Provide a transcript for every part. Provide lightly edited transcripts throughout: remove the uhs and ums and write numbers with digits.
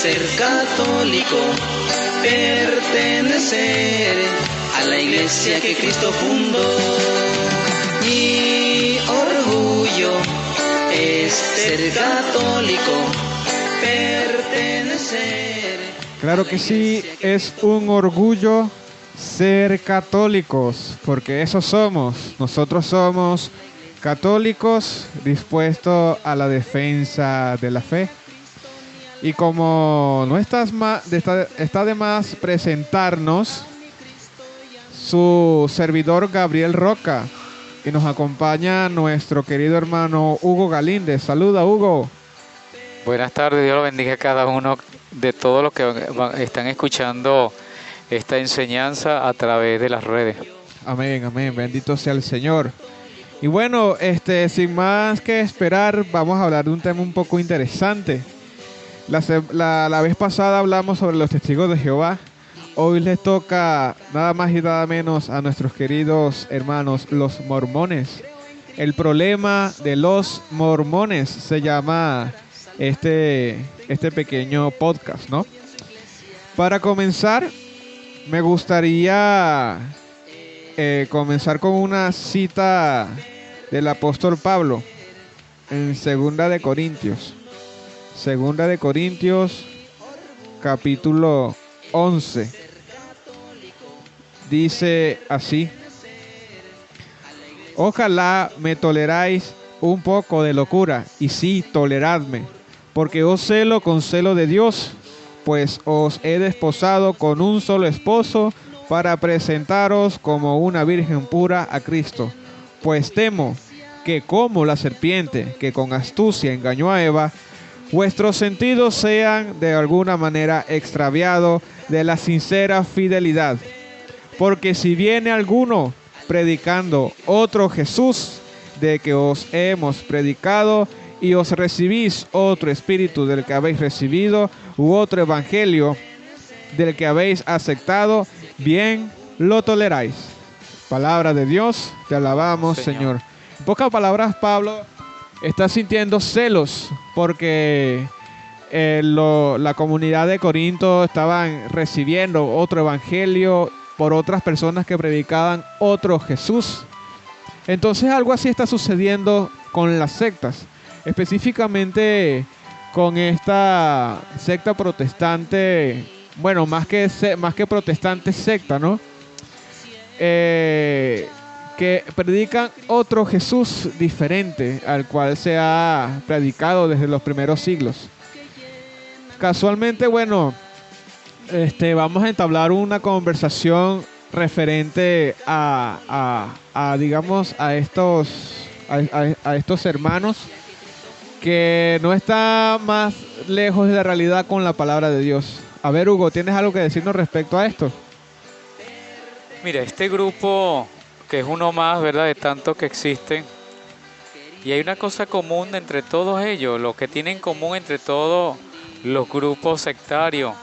ser católico, pertenecer a la iglesia que Cristo fundó. Mi orgullo es ser católico, pertenecer. Claro que sí, es un orgullo ser católicos, porque eso somos. Nosotros somos católicos dispuestos a la defensa de la fe. Y como no está de más presentarnos, su servidor Gabriel Roca, y nos acompaña nuestro querido hermano Hugo Galíndez. Saluda, Hugo. Buenas tardes, Dios lo bendiga a cada uno de todos los que están escuchando esta enseñanza a través de las redes. Amén, amén, bendito sea el Señor. Y bueno, sin más que esperar, vamos a hablar de un tema un poco interesante. La vez pasada hablamos sobre los testigos de Jehová. Hoy les toca nada más y nada menos a nuestros queridos hermanos, los mormones. El problema de los mormones se llama este pequeño podcast, ¿no? Para comenzar, me gustaría comenzar con una cita del apóstol Pablo en Segunda de Corintios. Segunda de Corintios, capítulo 11. Dice así: ojalá me toleráis un poco de locura, y sí, toleradme, porque os celo con celo de Dios, pues os he desposado con un solo esposo para presentaros como una virgen pura a Cristo. Pues temo que como la serpiente que con astucia engañó a Eva, vuestros sentidos sean de alguna manera extraviados de la sincera fidelidad. Porque si viene alguno predicando otro Jesús de que os hemos predicado, y os recibís otro espíritu del que habéis recibido, u otro evangelio del que habéis aceptado, bien lo toleráis. Palabra de Dios, te alabamos, Señor. En pocas palabras, Pablo está sintiendo celos porque la comunidad de Corinto estaban recibiendo otro evangelio por otras personas que predicaban otro Jesús. Entonces algo así está sucediendo con las sectas, específicamente con esta secta protestante, bueno, más que protestante, secta, ¿no? Que predican otro Jesús diferente al cual se ha predicado desde los primeros siglos. Casualmente, bueno, vamos a entablar una conversación referente digamos, a estos hermanos que no está más lejos de la realidad con la palabra de Dios. A ver, Hugo, ¿tienes algo que decirnos respecto a esto? Mira, este grupo, que es uno más, ¿verdad?, de tantos que existen, y hay una cosa común entre todos ellos, lo que tienen en común entre todos los grupos sectarios,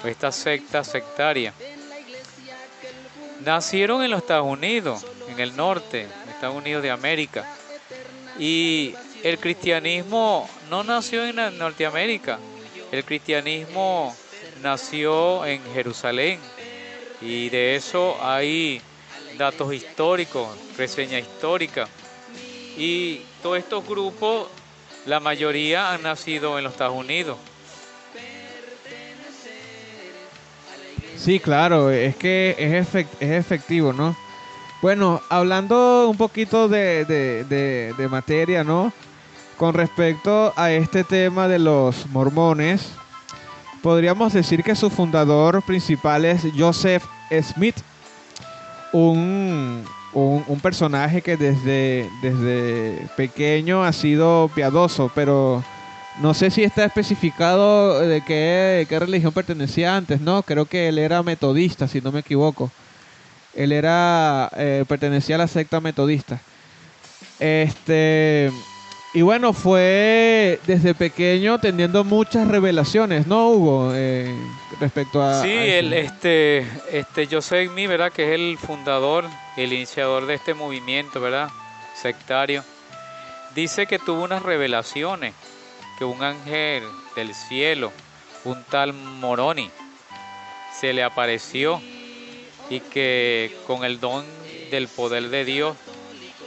esta secta sectaria. Nacieron en los Estados Unidos, en el norte, Estados Unidos de América, y el cristianismo no nació en Norteamérica, el cristianismo nació en Jerusalén, y de eso hay datos históricos, reseña histórica, y todos estos grupos, la mayoría han nacido en los Estados Unidos. Sí, claro, es que es efectivo, ¿no? Bueno, hablando un poquito de materia, ¿no? Con respecto a este tema de los mormones, podríamos decir que su fundador principal es Joseph Smith, un personaje que desde pequeño ha sido piadoso, pero no sé si está especificado de qué religión pertenecía antes, ¿no? Creo que él era metodista, si no me equivoco. Él pertenecía a la secta metodista. Y bueno, fue desde pequeño teniendo muchas revelaciones, ¿no, Hugo? Respecto a... Sí, a Joseph Smith, ¿verdad?, que es el fundador, el iniciador de este movimiento, ¿verdad?, sectario, dice que tuvo unas revelaciones, que un ángel del cielo un tal Moroni se le apareció y que con el don del poder de Dios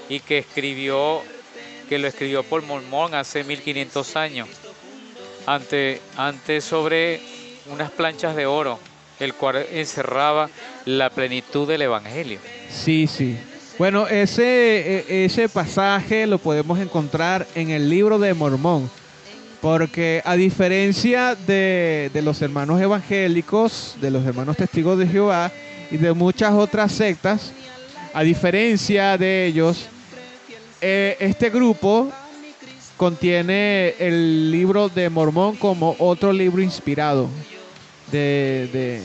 y que lo escribió por Mormón hace 1500 años, antes sobre unas planchas de oro, el cual encerraba la plenitud del Evangelio. Sí, sí. Bueno, ese pasaje lo podemos encontrar en el libro de Mormón, porque a diferencia de los hermanos evangélicos, de los hermanos testigos de Jehová y de muchas otras sectas, a diferencia de ellos, este grupo contiene el libro de Mormón como otro libro inspirado, que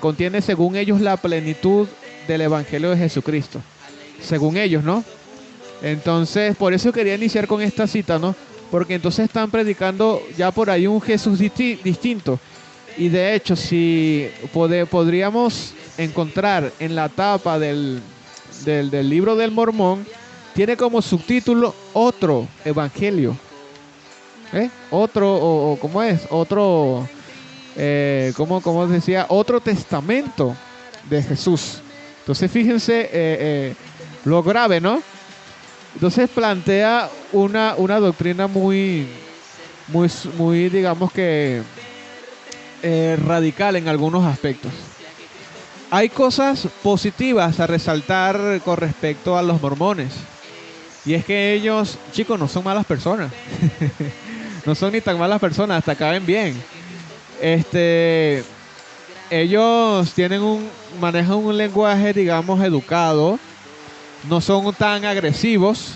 contiene, según ellos, la plenitud del Evangelio de Jesucristo. Según ellos, ¿no? Entonces, por eso quería iniciar con esta cita, ¿no? Porque entonces están predicando ya por ahí un Jesús distinto. Y de hecho, si podríamos encontrar en la tapa del libro del Mormón, tiene como subtítulo otro evangelio. Otro, o ¿cómo es? Otro, ¿cómo decía? Otro testamento de Jesús. Entonces, fíjense lo grave, ¿no? Entonces plantea una doctrina muy, digamos que radical en algunos aspectos. Hay cosas positivas a resaltar con respecto a los mormones. Y es que ellos, chicos, no son malas personas. No son ni tan malas personas, hasta caen bien. Ellos manejan un lenguaje, digamos, educado. No son tan agresivos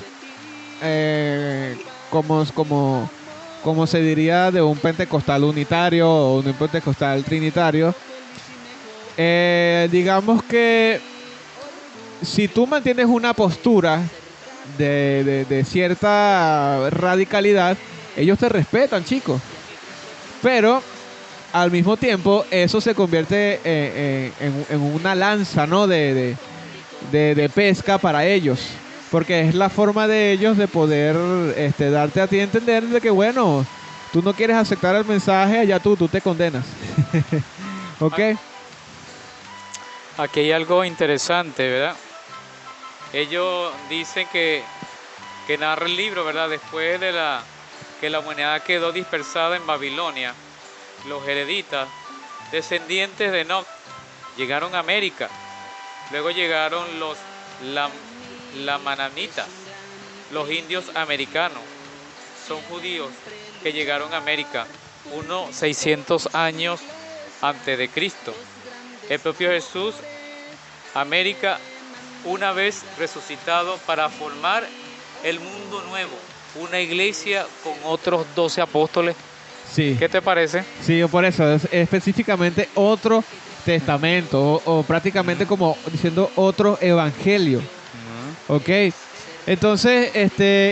como se diría de un pentecostal unitario o un pentecostal trinitario. Digamos que si tú mantienes una postura de cierta radicalidad, ellos te respetan, chicos. Pero al mismo tiempo eso se convierte en una lanza, ¿no? de pesca para ellos, porque es la forma de ellos de poder darte a ti a entender de que, bueno, tú no quieres aceptar el mensaje, allá tú te condenas. ¿Ok? Aquí hay algo interesante, ¿verdad? Ellos dicen que narra el libro, ¿verdad? Después de que la humanidad quedó dispersada en Babilonia, los hereditas, descendientes de Enoch, llegaron a América. Luego llegaron los lamananitas, los indios americanos. Son judíos que llegaron a América unos 600 años antes de Cristo. El propio Jesús, América, una vez resucitado para formar el mundo nuevo, una iglesia con otros 12 apóstoles. Sí. ¿Qué te parece? Sí, por eso, es específicamente otro testamento, o prácticamente como diciendo otro evangelio. Ok. Entonces,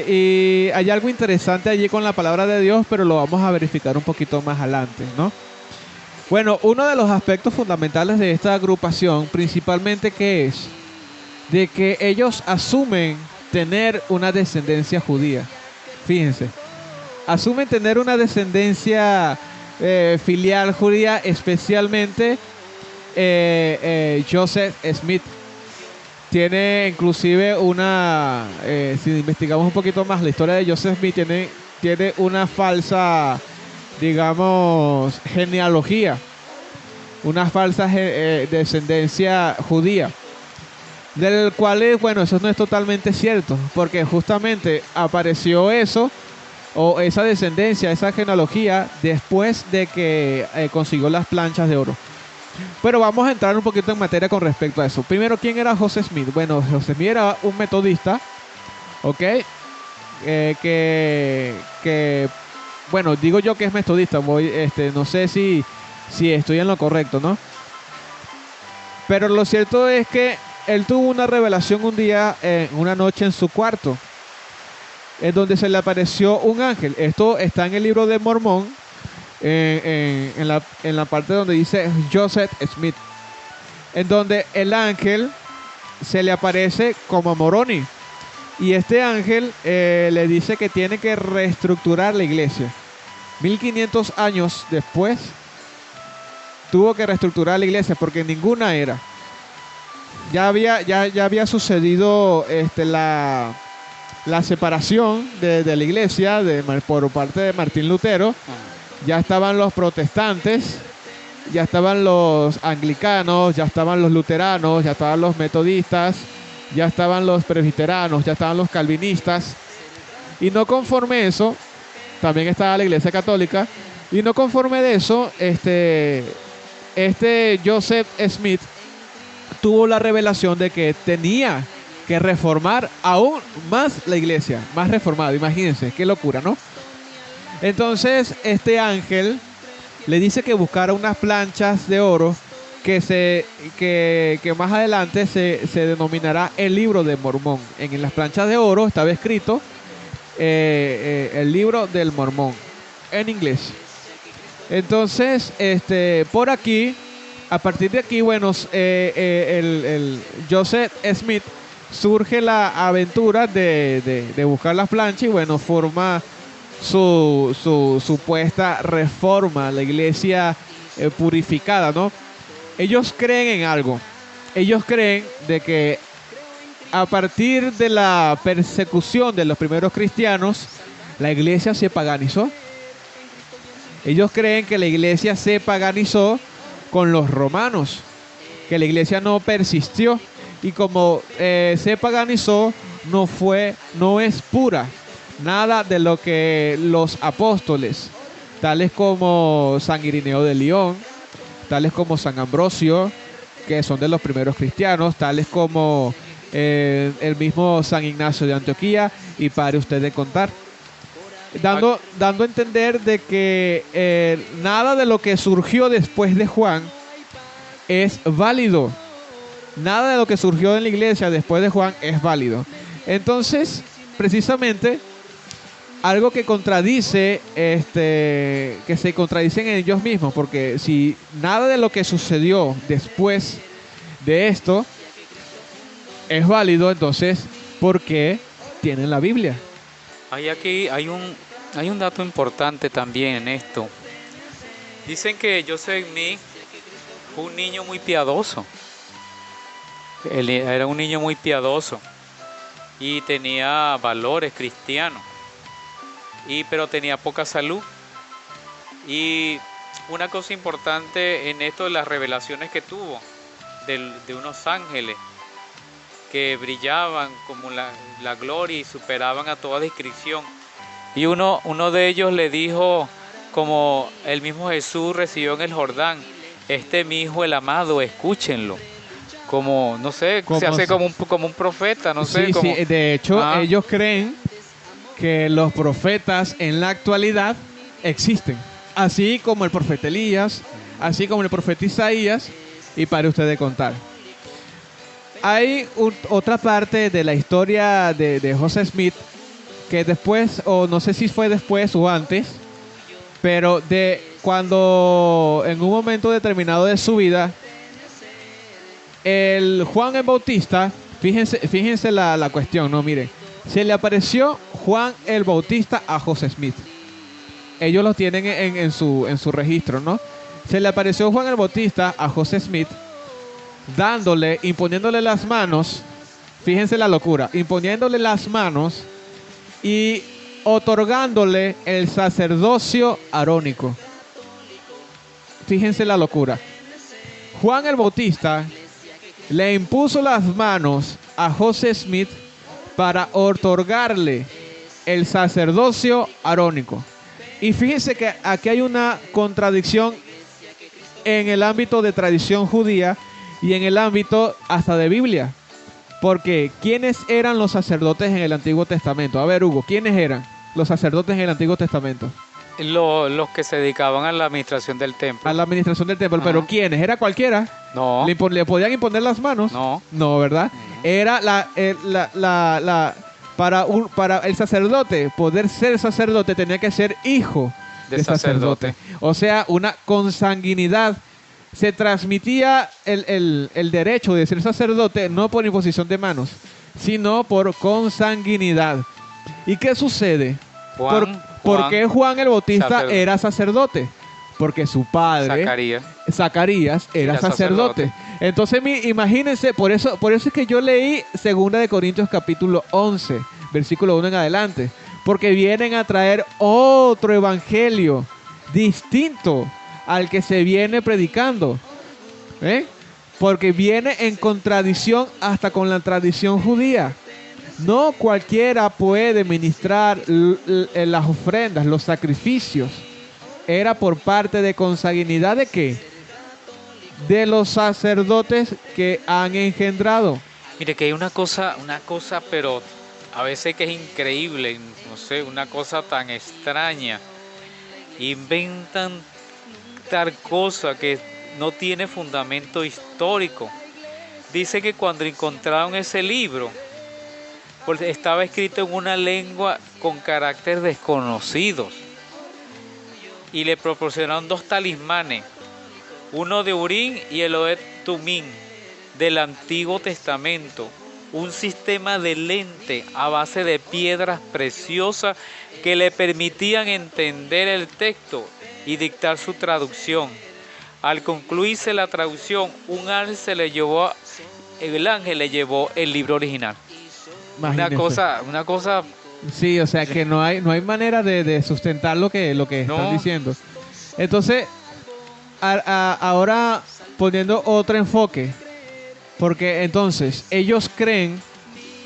y hay algo interesante allí con la palabra de Dios, pero lo vamos a verificar un poquito más adelante, ¿no? Bueno, uno de los aspectos fundamentales de esta agrupación, principalmente, ¿qué es? De que ellos asumen tener una descendencia judía. Fíjense, asumen tener una descendencia filial judía, especialmente Joseph Smith. Tiene inclusive si investigamos un poquito más la historia de Joseph Smith, tiene una falsa, digamos, genealogía, una falsa descendencia judía, del cual, bueno, eso no es totalmente cierto, porque justamente apareció eso, o esa descendencia, esa genealogía, después de que consiguió las planchas de oro. Pero vamos a entrar un poquito en materia con respecto a eso. Primero, ¿quién era Joseph Smith? Bueno, Joseph Smith era un metodista, ¿ok? Bueno, digo yo que es metodista, no sé si estoy en lo correcto, ¿no? Pero lo cierto es que él tuvo una revelación un día, una noche en su cuarto, en donde se le apareció un ángel. Esto está en el libro de Mormón, en la parte donde dice Joseph Smith, en donde el ángel se le aparece como Moroni, y este ángel le dice que tiene que reestructurar la iglesia. 1500 años después, tuvo que reestructurar la iglesia porque ninguna era. Ya había sucedido la separación de la iglesia por parte de Martín Lutero. Ya estaban los protestantes, ya estaban los anglicanos, ya estaban los luteranos, ya estaban los metodistas, ya estaban los presbiteranos, ya estaban los calvinistas. Y no conforme a eso, también estaba la iglesia católica. Y no conforme de eso, Joseph Smith tuvo la revelación de que tenía que reformar aún más la iglesia, más reformada. Imagínense, qué locura, ¿no? Entonces, este ángel le dice que buscara unas planchas de oro que más adelante se denominará el libro de Mormón. En las planchas de oro estaba escrito el libro del Mormón en inglés. Entonces, por aquí, a partir de aquí, bueno, el Joseph Smith surge la aventura de buscar las planchas y bueno, forma su supuesta reforma, la iglesia purificada, ¿no? Ellos creen en algo. Ellos creen de que a partir de la persecución de los primeros cristianos, la iglesia se paganizó. Ellos creen que la iglesia se paganizó con los romanos, que la iglesia no persistió y como se paganizó, no es pura. Nada de lo que los apóstoles, tales como San Irineo de León, tales como San Ambrosio, que son de los primeros cristianos, tales como el mismo San Ignacio de Antioquía, y pare usted de contar. Dando a entender de que nada de lo que surgió después de Juan es válido. Nada de lo que surgió en la iglesia después de Juan es válido. Entonces, precisamente, algo que contradice, que se contradicen en ellos mismos, porque si nada de lo que sucedió después de esto es válido, entonces, ¿por qué tienen la Biblia? Hay un dato importante también en esto. Dicen que Joseph Smith fue un niño muy piadoso. Él era un niño muy piadoso y tenía valores cristianos. Pero tenía poca salud. Y una cosa importante en esto de las revelaciones que tuvo de unos ángeles que brillaban como la gloria y superaban a toda descripción. Y uno de ellos le dijo, como el mismo Jesús recibió en el Jordán: este es mi hijo el amado, escúchenlo. Como, no sé, se hace como un profeta, no sé. Sí, de hecho, ellos creen que los profetas en la actualidad existen, así como el profeta Elías, así como el profeta Isaías, y para ustedes contar. Hay otra parte de la historia de Joseph Smith que después, o no sé si fue después o antes, pero de cuando en un momento determinado de su vida, el Juan el Bautista, fíjense la cuestión, ¿no? Miren, se le apareció Juan el Bautista a Joseph Smith. Ellos lo tienen en su registro, ¿no? Se le apareció Juan el Bautista a Joseph Smith, imponiéndole las manos, fíjense la locura, imponiéndole las manos y otorgándole el sacerdocio arónico. Fíjense la locura. Juan el Bautista le impuso las manos a Joseph Smith para otorgarle el sacerdocio arónico. Y fíjense que aquí hay una contradicción en el ámbito de tradición judía y en el ámbito hasta de Biblia. Porque, ¿quiénes eran los sacerdotes en el Antiguo Testamento? A ver, Hugo, ¿quiénes eran los sacerdotes en el Antiguo Testamento? Los que se dedicaban a la administración del templo. A la administración del templo. Pero ¿quiénes? ¿Era cualquiera? No. ¿Le podían imponer las manos? No. No, ¿verdad? Era para el sacerdote, poder ser sacerdote, tenía que ser hijo de sacerdote. O sea, una consanguinidad. Se transmitía el derecho de ser sacerdote no por imposición de manos, sino por consanguinidad. ¿Y qué sucede? ¿Por qué Juan el Bautista sacerdote. era sacerdote? Porque su padre, Zacarías, era sacerdote. Entonces, imagínense, por eso es que yo leí 2 de Corintios capítulo 11, versículo 1 en adelante. Porque vienen a traer otro evangelio distinto al que se viene predicando. Porque viene en contradicción hasta con la tradición judía. No cualquiera puede ministrar las ofrendas, los sacrificios. Era por parte de consanguinidad de ¿qué? De los sacerdotes que han engendrado. Mire que hay una cosa, pero a veces que es increíble, no sé, una cosa tan extraña. Inventan tal cosa que no tiene fundamento histórico. Dice que cuando encontraron ese libro, pues estaba escrito en una lengua con carácter desconocidos. Y le proporcionaron 2 talismanes, uno de Urim y el de Tumim del Antiguo Testamento, un sistema de lente a base de piedras preciosas que le permitían entender el texto y dictar su traducción. Al concluirse la traducción, el ángel le llevó el libro original. Imagínese. Una cosa. Sí, o sea que no hay manera de sustentar lo que están diciendo. Entonces, ahora poniendo otro enfoque, porque entonces ellos creen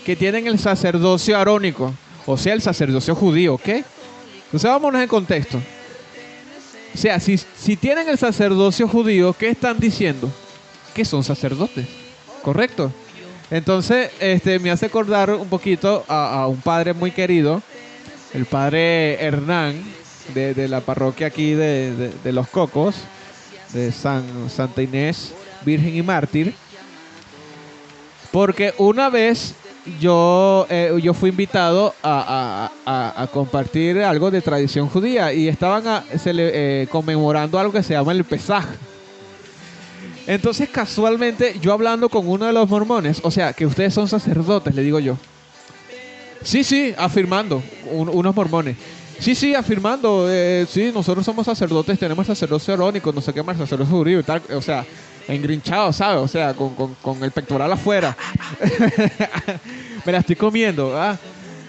que tienen el sacerdocio arónico, o sea, el sacerdocio judío, ¿ok? Entonces vámonos en contexto. O sea, si tienen el sacerdocio judío, ¿qué están diciendo? Que son sacerdotes, ¿correcto? Entonces, me hace acordar un poquito a un padre muy querido, el padre Hernán, de la parroquia aquí de Los Cocos, de Santa Inés, Virgen y Mártir, porque una vez yo fui invitado a compartir algo de tradición judía y estaban conmemorando algo que se llama el Pesaj. Entonces, casualmente, yo hablando con uno de los mormones, o sea, que ustedes son sacerdotes, le digo yo. Sí, afirmando, unos mormones. Sí, afirmando, sí, nosotros somos sacerdotes, tenemos sacerdocio arónico, no sé qué más, sacerdocio judío y tal, o sea, engrinchado, ¿sabes? O sea, con el pectoral afuera. Me la estoy comiendo, ¿ah?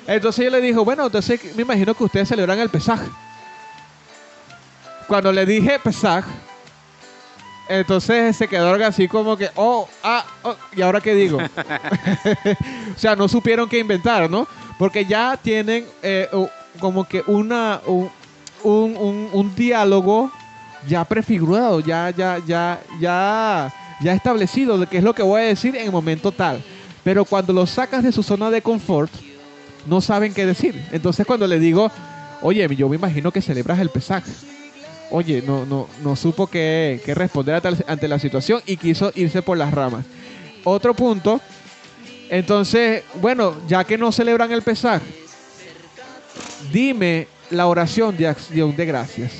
Entonces yo le dije, bueno, entonces me imagino que ustedes celebran el Pesaj. Cuando le dije Pesaj, entonces se quedaron así como que, ¿y ahora qué digo? O sea, no supieron qué inventar, ¿no? Porque ya tienen como que un diálogo ya prefigurado, ya establecido de qué es lo que voy a decir en el momento tal. Pero cuando lo sacas de su zona de confort, no saben qué decir. Entonces cuando le digo, oye, yo me imagino que celebras el Pesaj. Oye, no supo qué responder ante la situación y quiso irse por las ramas. Otro punto, entonces, bueno, ya que no celebran el Pesaj, dime la oración de acción de gracias.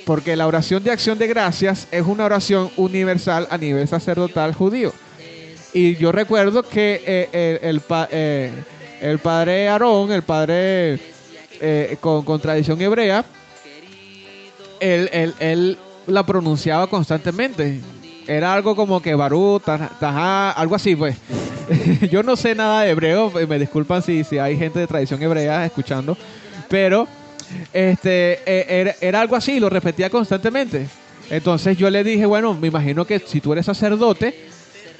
Porque la oración de acción de gracias es una oración universal a nivel sacerdotal judío. Y yo recuerdo que el padre Aarón, el padre con tradición hebrea, él la pronunciaba constantemente. Era algo como que Barú, Tajá, algo así, pues. Yo no sé nada de hebreo, me disculpan si hay gente de tradición hebrea escuchando, pero era algo así, lo repetía constantemente. Entonces yo le dije, bueno, me imagino que si tú eres sacerdote,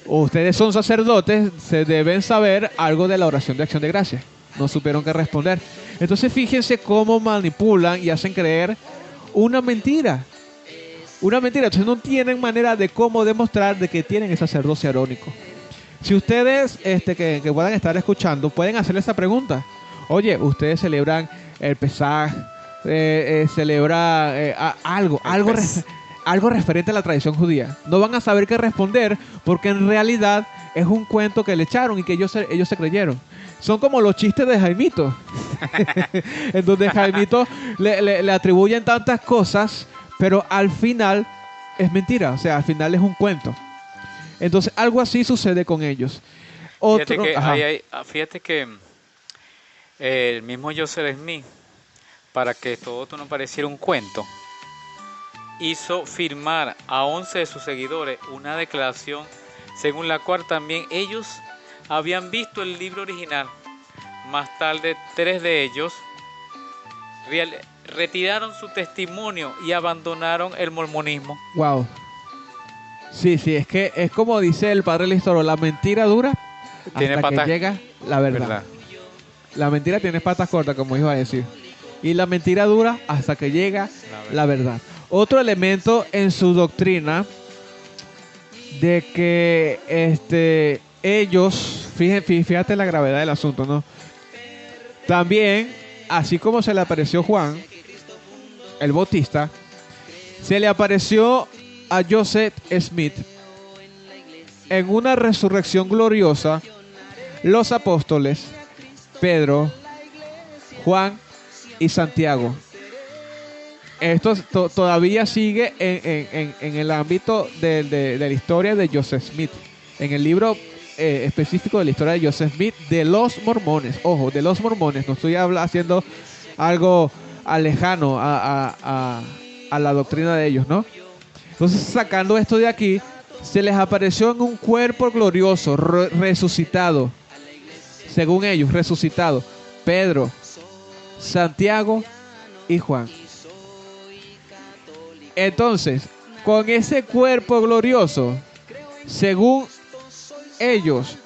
o ustedes son sacerdotes, se deben saber algo de la oración de acción de gracias. No supieron qué responder. Entonces fíjense cómo manipulan y hacen creer una mentira. Una mentira. Entonces no tienen manera de cómo demostrar de que tienen el sacerdocio arónico. Si ustedes que puedan estar escuchando, pueden hacerle esa pregunta. Oye, ustedes celebran el Pesaj, celebran algo referente a la tradición judía. No van a saber qué responder porque en realidad es un cuento que le echaron y que ellos se creyeron. Son como los chistes de Jaimito, en donde Jaimito le atribuyen tantas cosas, pero al final es mentira, o sea, al final es un cuento. Entonces, algo así sucede con ellos. Fíjate que el mismo Joseph Smith, para que todo esto no pareciera un cuento, hizo firmar a 11 de sus seguidores una declaración según la cual también ellos habían visto el libro original. Más tarde, 3 de ellos retiraron su testimonio y abandonaron el mormonismo. Wow. Sí, es que es como dice el padre Listoro, la mentira dura Tiene hasta patas, que llega la verdad. La mentira tiene patas cortas, como iba a decir. Y la mentira dura hasta que llega la verdad. Otro elemento en su doctrina de que ellos, fíjate la gravedad del asunto, ¿no? También, así como se le apareció Juan, el Bautista, se le apareció a Joseph Smith en una resurrección gloriosa, los apóstoles Pedro, Juan y Santiago. Esto todavía sigue en el ámbito de la historia de Joseph Smith. En el libro específico de la historia de Joseph Smith, de los mormones. Ojo, de los mormones. No estoy haciendo algo lejano a la doctrina de ellos, ¿no? Entonces, sacando esto de aquí, se les apareció en un cuerpo glorioso, resucitado. Según ellos, resucitado. Pedro, Santiago y Juan. Entonces, con ese cuerpo glorioso, según ellos,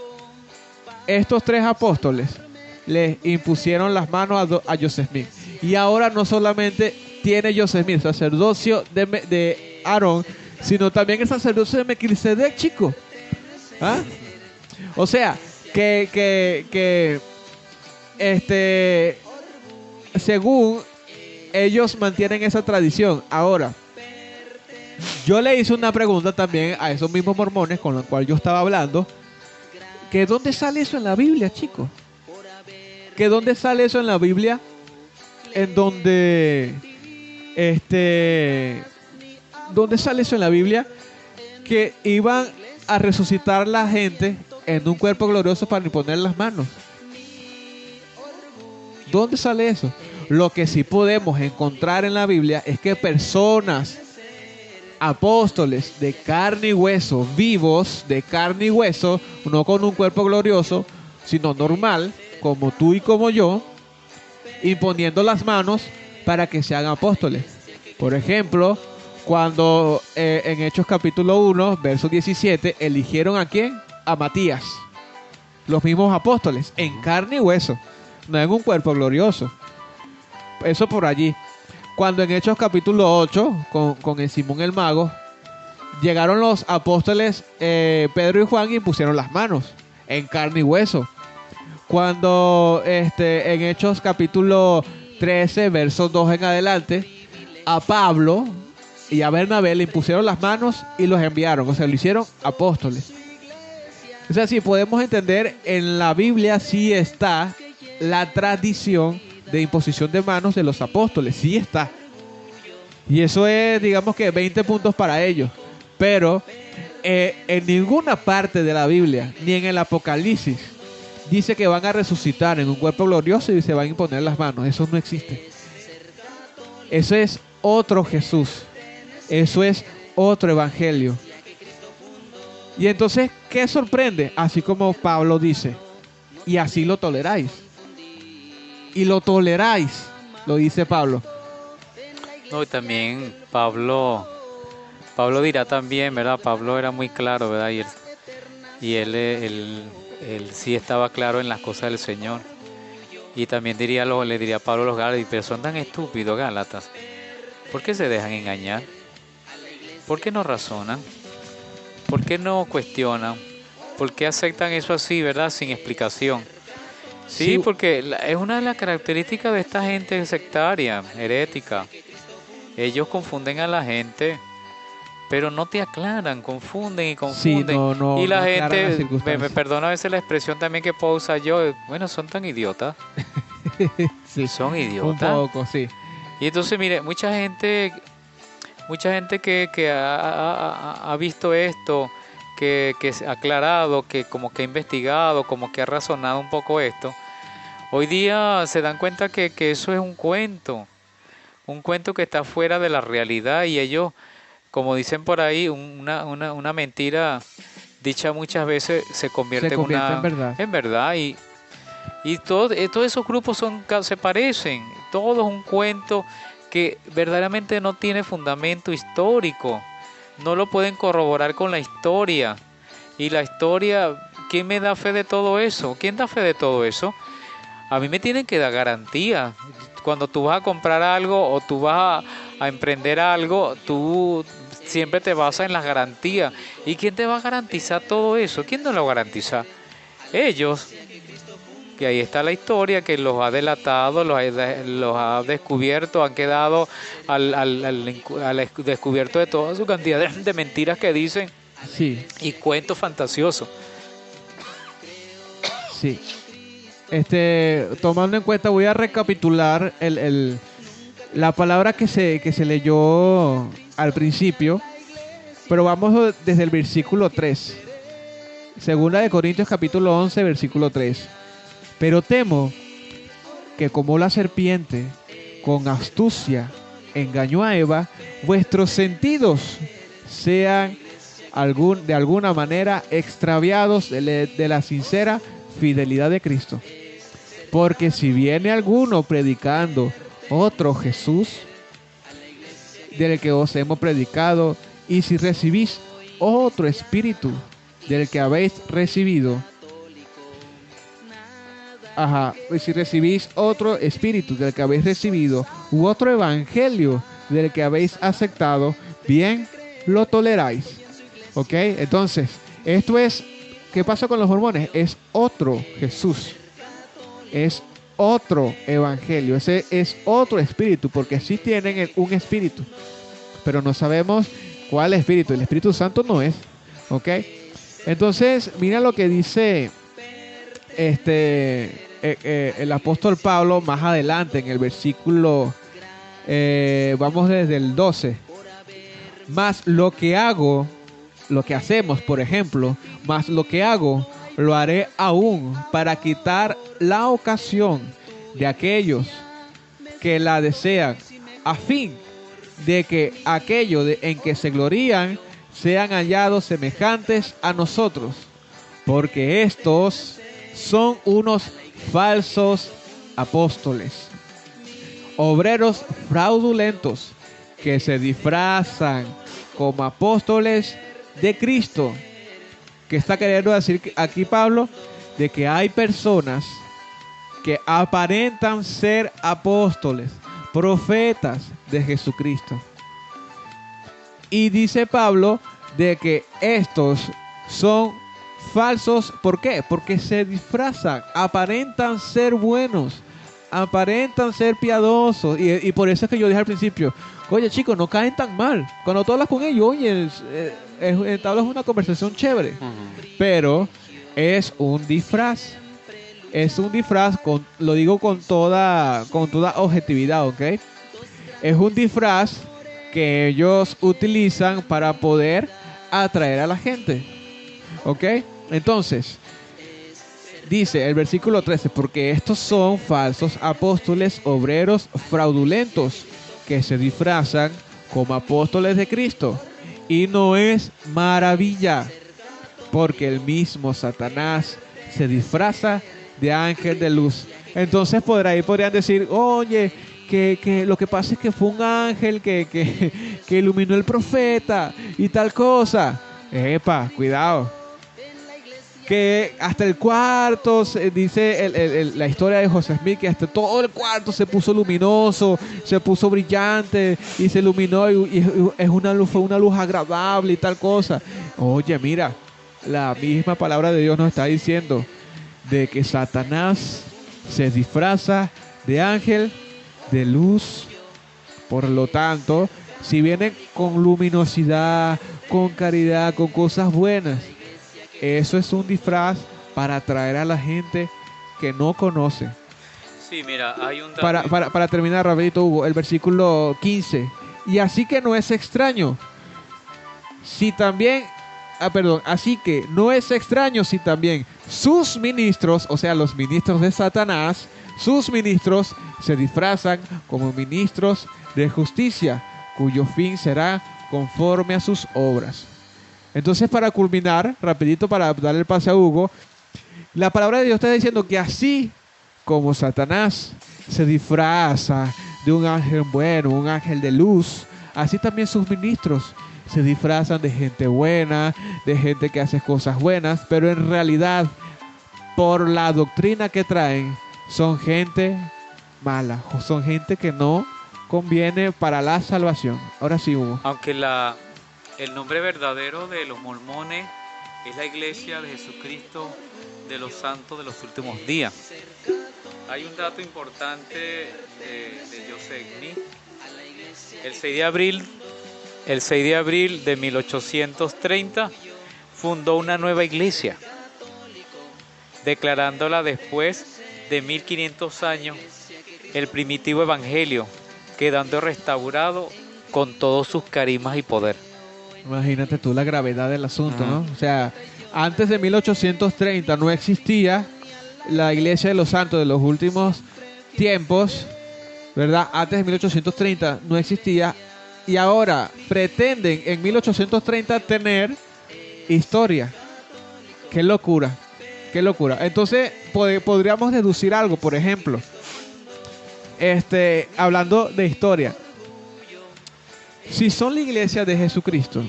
estos 3 apóstoles les impusieron las manos a Joseph Smith. Y ahora no solamente tiene Joseph Smith sacerdocio de Aarón, sino también el sacerdocio de Melquisedec, chico. ¿Ah? O sea, que según ellos mantienen esa tradición. Ahora, yo le hice una pregunta también a esos mismos mormones con los cuales yo estaba hablando, que ¿dónde sale eso en la Biblia, chicos? ¿Que dónde sale eso en la Biblia? En donde, ¿dónde sale eso en la Biblia? Que iban a resucitar la gente en un cuerpo glorioso para imponer las manos. ¿Dónde sale eso? Lo que sí podemos encontrar en la Biblia es que personas, apóstoles de carne y hueso, vivos de carne y hueso, no con un cuerpo glorioso, sino normal, como tú y como yo, imponiendo las manos para que sean apóstoles. Por ejemplo, cuando en Hechos capítulo 1, verso 17, eligieron ¿a quién? A Matías. Los mismos apóstoles, en carne y hueso, no en un cuerpo glorioso. Eso por allí. Cuando en Hechos capítulo 8, con el Simón el Mago, llegaron los apóstoles Pedro y Juan y pusieron las manos en carne y hueso. Cuando en Hechos capítulo 13, versos 2 en adelante, a Pablo y a Bernabé le impusieron las manos y los enviaron. O sea, lo hicieron apóstoles. O sea, sí, podemos entender, en la Biblia sí está la tradición de imposición de manos de los apóstoles, sí está. Y eso es, digamos que 20 puntos para ellos. Pero en ninguna parte de la Biblia, ni en el Apocalipsis, dice que van a resucitar en un cuerpo glorioso y se van a imponer las manos. Eso no existe. Eso es otro Jesús. Eso es otro evangelio. Y entonces, ¿qué sorprende? Así como Pablo dice, y así lo toleráis. Y lo toleráis, lo dice Pablo. No, y también Pablo dirá también, ¿verdad? Pablo era muy claro, ¿verdad? Y él sí estaba claro en las cosas del Señor. Y también le diría a Pablo a los Gálatas, pero son tan estúpidos, Gálatas. ¿Por qué se dejan engañar? ¿Por qué no razonan? ¿Por qué no cuestionan? ¿Por qué aceptan eso así, verdad? Sin explicación. Sí, porque es una de las características de esta gente sectaria, herética. Ellos confunden a la gente, pero no te aclaran, confunden y confunden. Sí, y la no gente, me perdona a veces la expresión también que puedo usar yo, bueno, son tan idiotas. Sí, son idiotas. Un poco, sí. Y entonces, mire, mucha gente que ha visto esto, que se ha aclarado, que como que ha investigado, como que ha razonado un poco esto, Hoy día se dan cuenta que eso es un cuento que está fuera de la realidad y ellos, como dicen por ahí, una mentira dicha muchas veces se Se convierte convierte en verdad. en verdad y todos esos grupos se parecen, todo es un cuento que verdaderamente no tiene fundamento histórico, no lo pueden corroborar con la historia. Y la historia, ¿quién me da fe de todo eso? ¿Quién da fe de todo eso? A mí me tienen que dar garantía. Cuando tú vas a comprar algo o tú vas a emprender algo, tú siempre te basas en las garantías. ¿Y quién te va a garantizar todo eso? ¿Quién no lo garantiza? Ellos, que ahí está la historia, que los ha delatado, los ha descubierto, han quedado al descubierto de toda su cantidad de mentiras que dicen Sí, y cuentos fantasiosos. sí. Tomando en cuenta, voy a recapitular la palabra que se leyó al principio, pero vamos desde el versículo 3. Segunda de Corintios capítulo 11, versículo 3. Pero temo que como la serpiente con astucia engañó a Eva, vuestros sentidos sean de alguna manera extraviados de la sincera fidelidad de Cristo. Porque si viene alguno predicando otro Jesús del que os hemos predicado, y si recibís otro espíritu del que habéis recibido, y si recibís otro espíritu del que habéis recibido, u otro evangelio del que habéis aceptado, bien lo toleráis. ¿Ok? Entonces, esto es, ¿qué pasa con los mormones? Es otro Jesús. Es otro evangelio. Ese es otro espíritu, porque sí tienen un espíritu, pero no sabemos cuál espíritu. El Espíritu Santo no es. ¿Ok? Entonces, mira lo que dice el apóstol Pablo más adelante en el versículo, vamos desde el 12. Más lo que hago, lo que hacemos, por ejemplo, más lo que hago, lo haré aún para quitar la ocasión de aquellos que la desean, a fin de que aquello en que se glorían sean hallados semejantes a nosotros, porque estos son unos falsos apóstoles, obreros fraudulentos, que se disfrazan como apóstoles de Cristo. ¿Qué está queriendo decir aquí Pablo? De que hay personas que aparentan ser apóstoles, profetas de Jesucristo. Y dice Pablo de que estos son falsos. ¿Por qué? Porque se disfrazan, aparentan ser buenos, aparentan ser piadosos. Y por eso es que yo dije al principio, oye chicos, no caen tan mal. Cuando tú hablas con ellos, oye, entablas una conversación chévere. Pero es un disfraz. Es un disfraz, lo digo con toda objetividad, ¿ok? Es un disfraz que ellos utilizan para poder atraer a la gente. ¿Ok? Entonces, dice el versículo 13, porque estos son falsos apóstoles, obreros fraudulentos, que se disfrazan como apóstoles de Cristo. Y no es maravilla, porque el mismo Satanás se disfraza de ángel de luz. Entonces podrían decir, oye, que lo que pasa es que fue un ángel que iluminó el profeta y tal cosa. Epa, cuidado. Que hasta el cuarto, dice la historia de José Smith, que hasta todo el cuarto se puso luminoso, se puso brillante y se iluminó y es una luz, fue una luz agradable y tal cosa. Oye, mira, la misma palabra de Dios nos está diciendo de que Satanás se disfraza de ángel de luz. Por lo tanto, si vienen con luminosidad, con caridad, con cosas buenas, eso es un disfraz para atraer a la gente que no conoce. Sí, mira, hay un dato. Para terminar rapidito, Hugo, el versículo 15. Y así que no es extraño, si también así que no es extraño si también sus ministros, o sea, los ministros de Satanás, sus ministros se disfrazan como ministros de justicia, cuyo fin será conforme a sus obras. Entonces, para culminar, rapidito para darle el pase a Hugo, la palabra de Dios está diciendo que así como Satanás se disfraza de un ángel bueno, un ángel de luz, así también sus ministros se disfrazan de gente buena, de gente que hace cosas buenas, pero en realidad, por la doctrina que traen, son gente mala, son gente que no conviene para la salvación. Ahora sí, Hugo. Aunque el nombre verdadero de los mormones es la Iglesia de Jesucristo de los Santos de los Últimos Días. Hay un dato importante de Joseph Smith. El 6 de abril de 1830 fundó una nueva iglesia, declarándola después de 1500 años el primitivo evangelio, quedando restaurado con todos sus carismas y poder. Imagínate tú la gravedad del asunto, ¿no? O sea, antes de 1830 no existía la Iglesia de los Santos de los Últimos Tiempos, ¿verdad? Antes de 1830 no existía y ahora pretenden en 1830 tener historia. ¡Qué locura! ¡Qué locura! Entonces, podríamos deducir algo, por ejemplo, hablando de historia. Si son la iglesia de Jesucristo,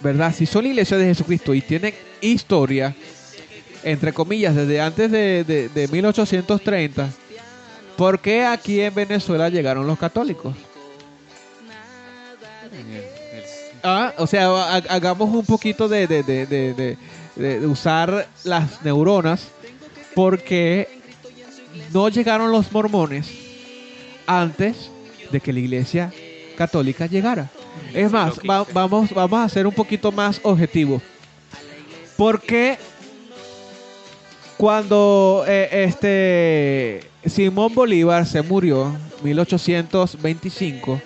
¿verdad? Si son la iglesia de Jesucristo y tienen historia, entre comillas, desde antes de 1830, ¿por qué aquí en Venezuela llegaron los católicos? O sea, hagamos un poquito de usar las neuronas, porque no llegaron los mormones antes de que la iglesia católica llegara. Es más, vamos a ser un poquito más objetivos. Porque cuando Simón Bolívar se murió en 1825,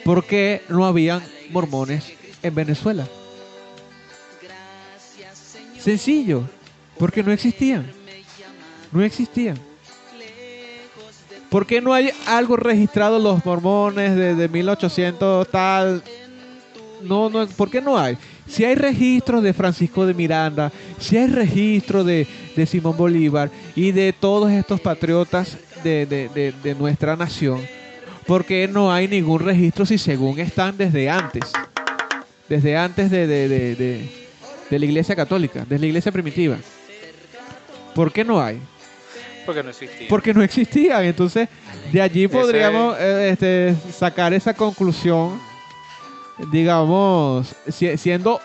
¿por qué no habían mormones en Venezuela? Sencillo, porque no existían. No existían. ¿Por qué no hay algo registrado los mormones de 1800 tal? No, ¿por qué no hay? Si hay registros de Francisco de Miranda, si hay registro de Simón Bolívar y de todos estos patriotas de nuestra nación, ¿por qué no hay ningún registro si según están desde antes? Desde antes de la Iglesia Católica, de la Iglesia primitiva. ¿Por qué no hay? Porque no existía. Porque no existían. Entonces, de allí podríamos sacar esa conclusión, digamos, siendo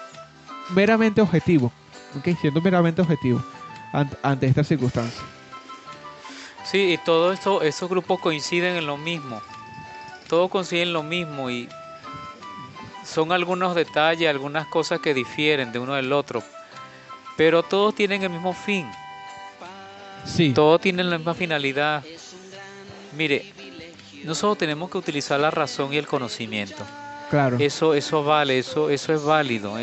meramente objetivo. ¿Okay? Siendo meramente objetivo ante estas circunstancias. Sí, y todo esto, esos grupos coinciden en lo mismo. Todos coinciden en lo mismo y son algunos detalles, algunas cosas que difieren de uno del otro. Pero todos tienen el mismo fin. Sí. Todos tienen la misma finalidad. Mire, nosotros tenemos que utilizar la razón y el conocimiento. Claro. Eso vale, eso es válido.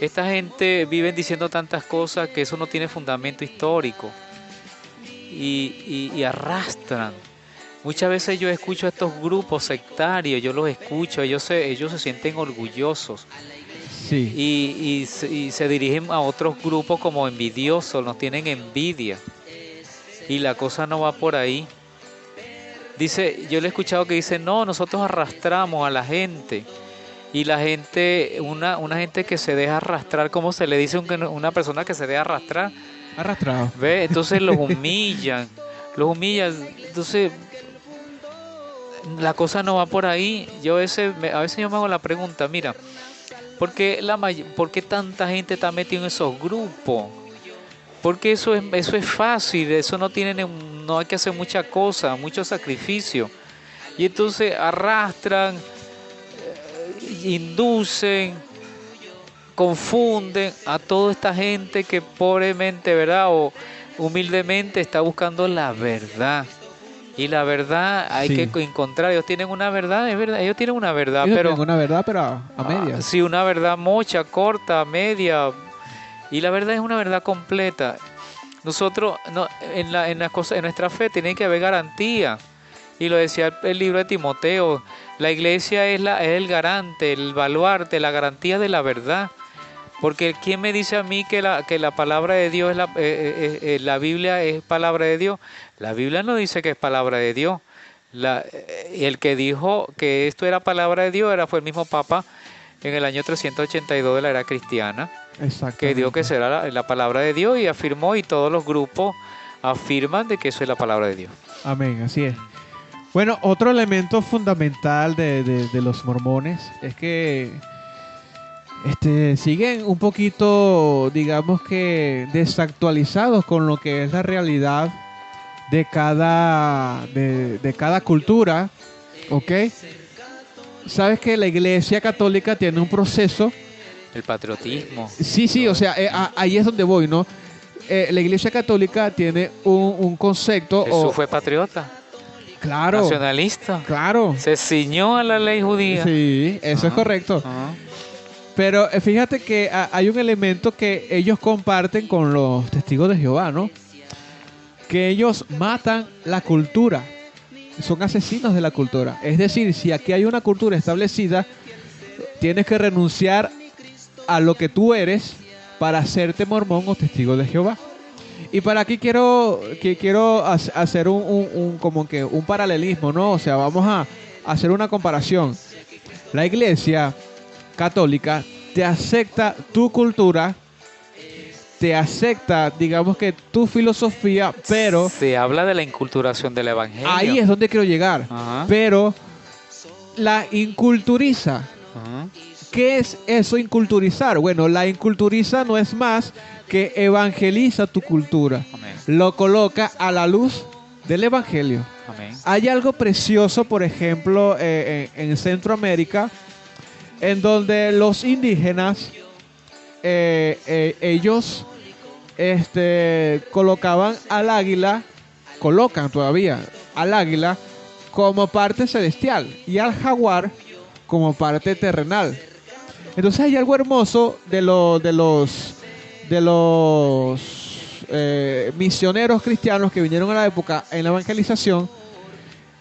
Esta gente vive diciendo tantas cosas que eso no tiene fundamento histórico. Y arrastran. Muchas veces yo escucho a estos grupos sectarios, yo los escucho, ellos se sienten orgullosos. Sí. Y se dirigen a otros grupos como envidiosos, nos tienen envidia. Y la cosa no va por ahí. Dice, yo le he escuchado que dice, no, nosotros arrastramos a la gente. Y la gente, una gente que se deja arrastrar, ¿cómo se le dice a una persona que se deja arrastrar? Arrastrado. ¿Ve? Entonces los humillan. Entonces, la cosa no va por ahí. A veces yo me hago la pregunta, mira, ¿por qué tanta gente está metida en esos grupos? Porque eso es fácil, eso no hay que hacer mucha cosa, mucho sacrificio. Y entonces arrastran, inducen, confunden a toda esta gente que pobremente, ¿verdad? O humildemente está buscando la verdad. Y la verdad hay Sí. que encontrar, ellos tienen una verdad, es verdad, ellos tienen una verdad, Ellos pero tienen una verdad, pero a medias. sí, una verdad mocha, corta, media, y la verdad es una verdad completa. Nosotros, no, en las cosas, en nuestra fe tiene que haber garantía. Y lo decía el libro de Timoteo, la iglesia es el garante, el baluarte, la garantía de la verdad. Porque ¿quién me dice a mí que la palabra de Dios, la Biblia es palabra de Dios? La Biblia no dice que es palabra de Dios. El que dijo que esto era palabra de Dios fue el mismo Papa en el año 382 de la era cristiana, que dijo que Exactamente. será la palabra de Dios y afirmó, y todos los grupos afirman de que eso es la palabra de Dios. Amén, así es. Bueno, otro elemento fundamental de los mormones es que siguen un poquito, digamos que desactualizados con lo que es la realidad de cada cultura, ¿ok? Sabes que la Iglesia Católica tiene un proceso. El patriotismo. Sí, o sea, ahí es donde voy, ¿no? La Iglesia Católica tiene un concepto. Jesús fue patriota, Claro, nacionalista, claro. se ciñó a la ley judía. Sí, eso es Ajá, correcto. ajá. Pero fíjate que hay un elemento que ellos comparten con los testigos de Jehová, ¿no? Que ellos matan la cultura. Son asesinos de la cultura. Es decir, si aquí hay una cultura establecida, tienes que renunciar a lo que tú eres para hacerte mormón o testigo de Jehová. Y para aquí quiero hacer como que un paralelismo, ¿no? O sea, vamos a hacer una comparación. La Iglesia Católica te acepta tu cultura, te acepta, digamos que tu filosofía, pero Se habla de la inculturación del evangelio. ahí es donde quiero llegar. Ajá, Pero la inculturiza. ajá. ¿Qué es eso inculturizar? Bueno, la inculturiza no es más que evangeliza tu cultura. Amén. Lo coloca a la luz del evangelio. Amén. Hay algo precioso, por ejemplo, en Centroamérica, en donde los indígenas, ellos colocaban al águila, colocan todavía al águila como parte celestial y al jaguar como parte terrenal. Entonces hay algo hermoso de los misioneros cristianos que vinieron a la época en la evangelización,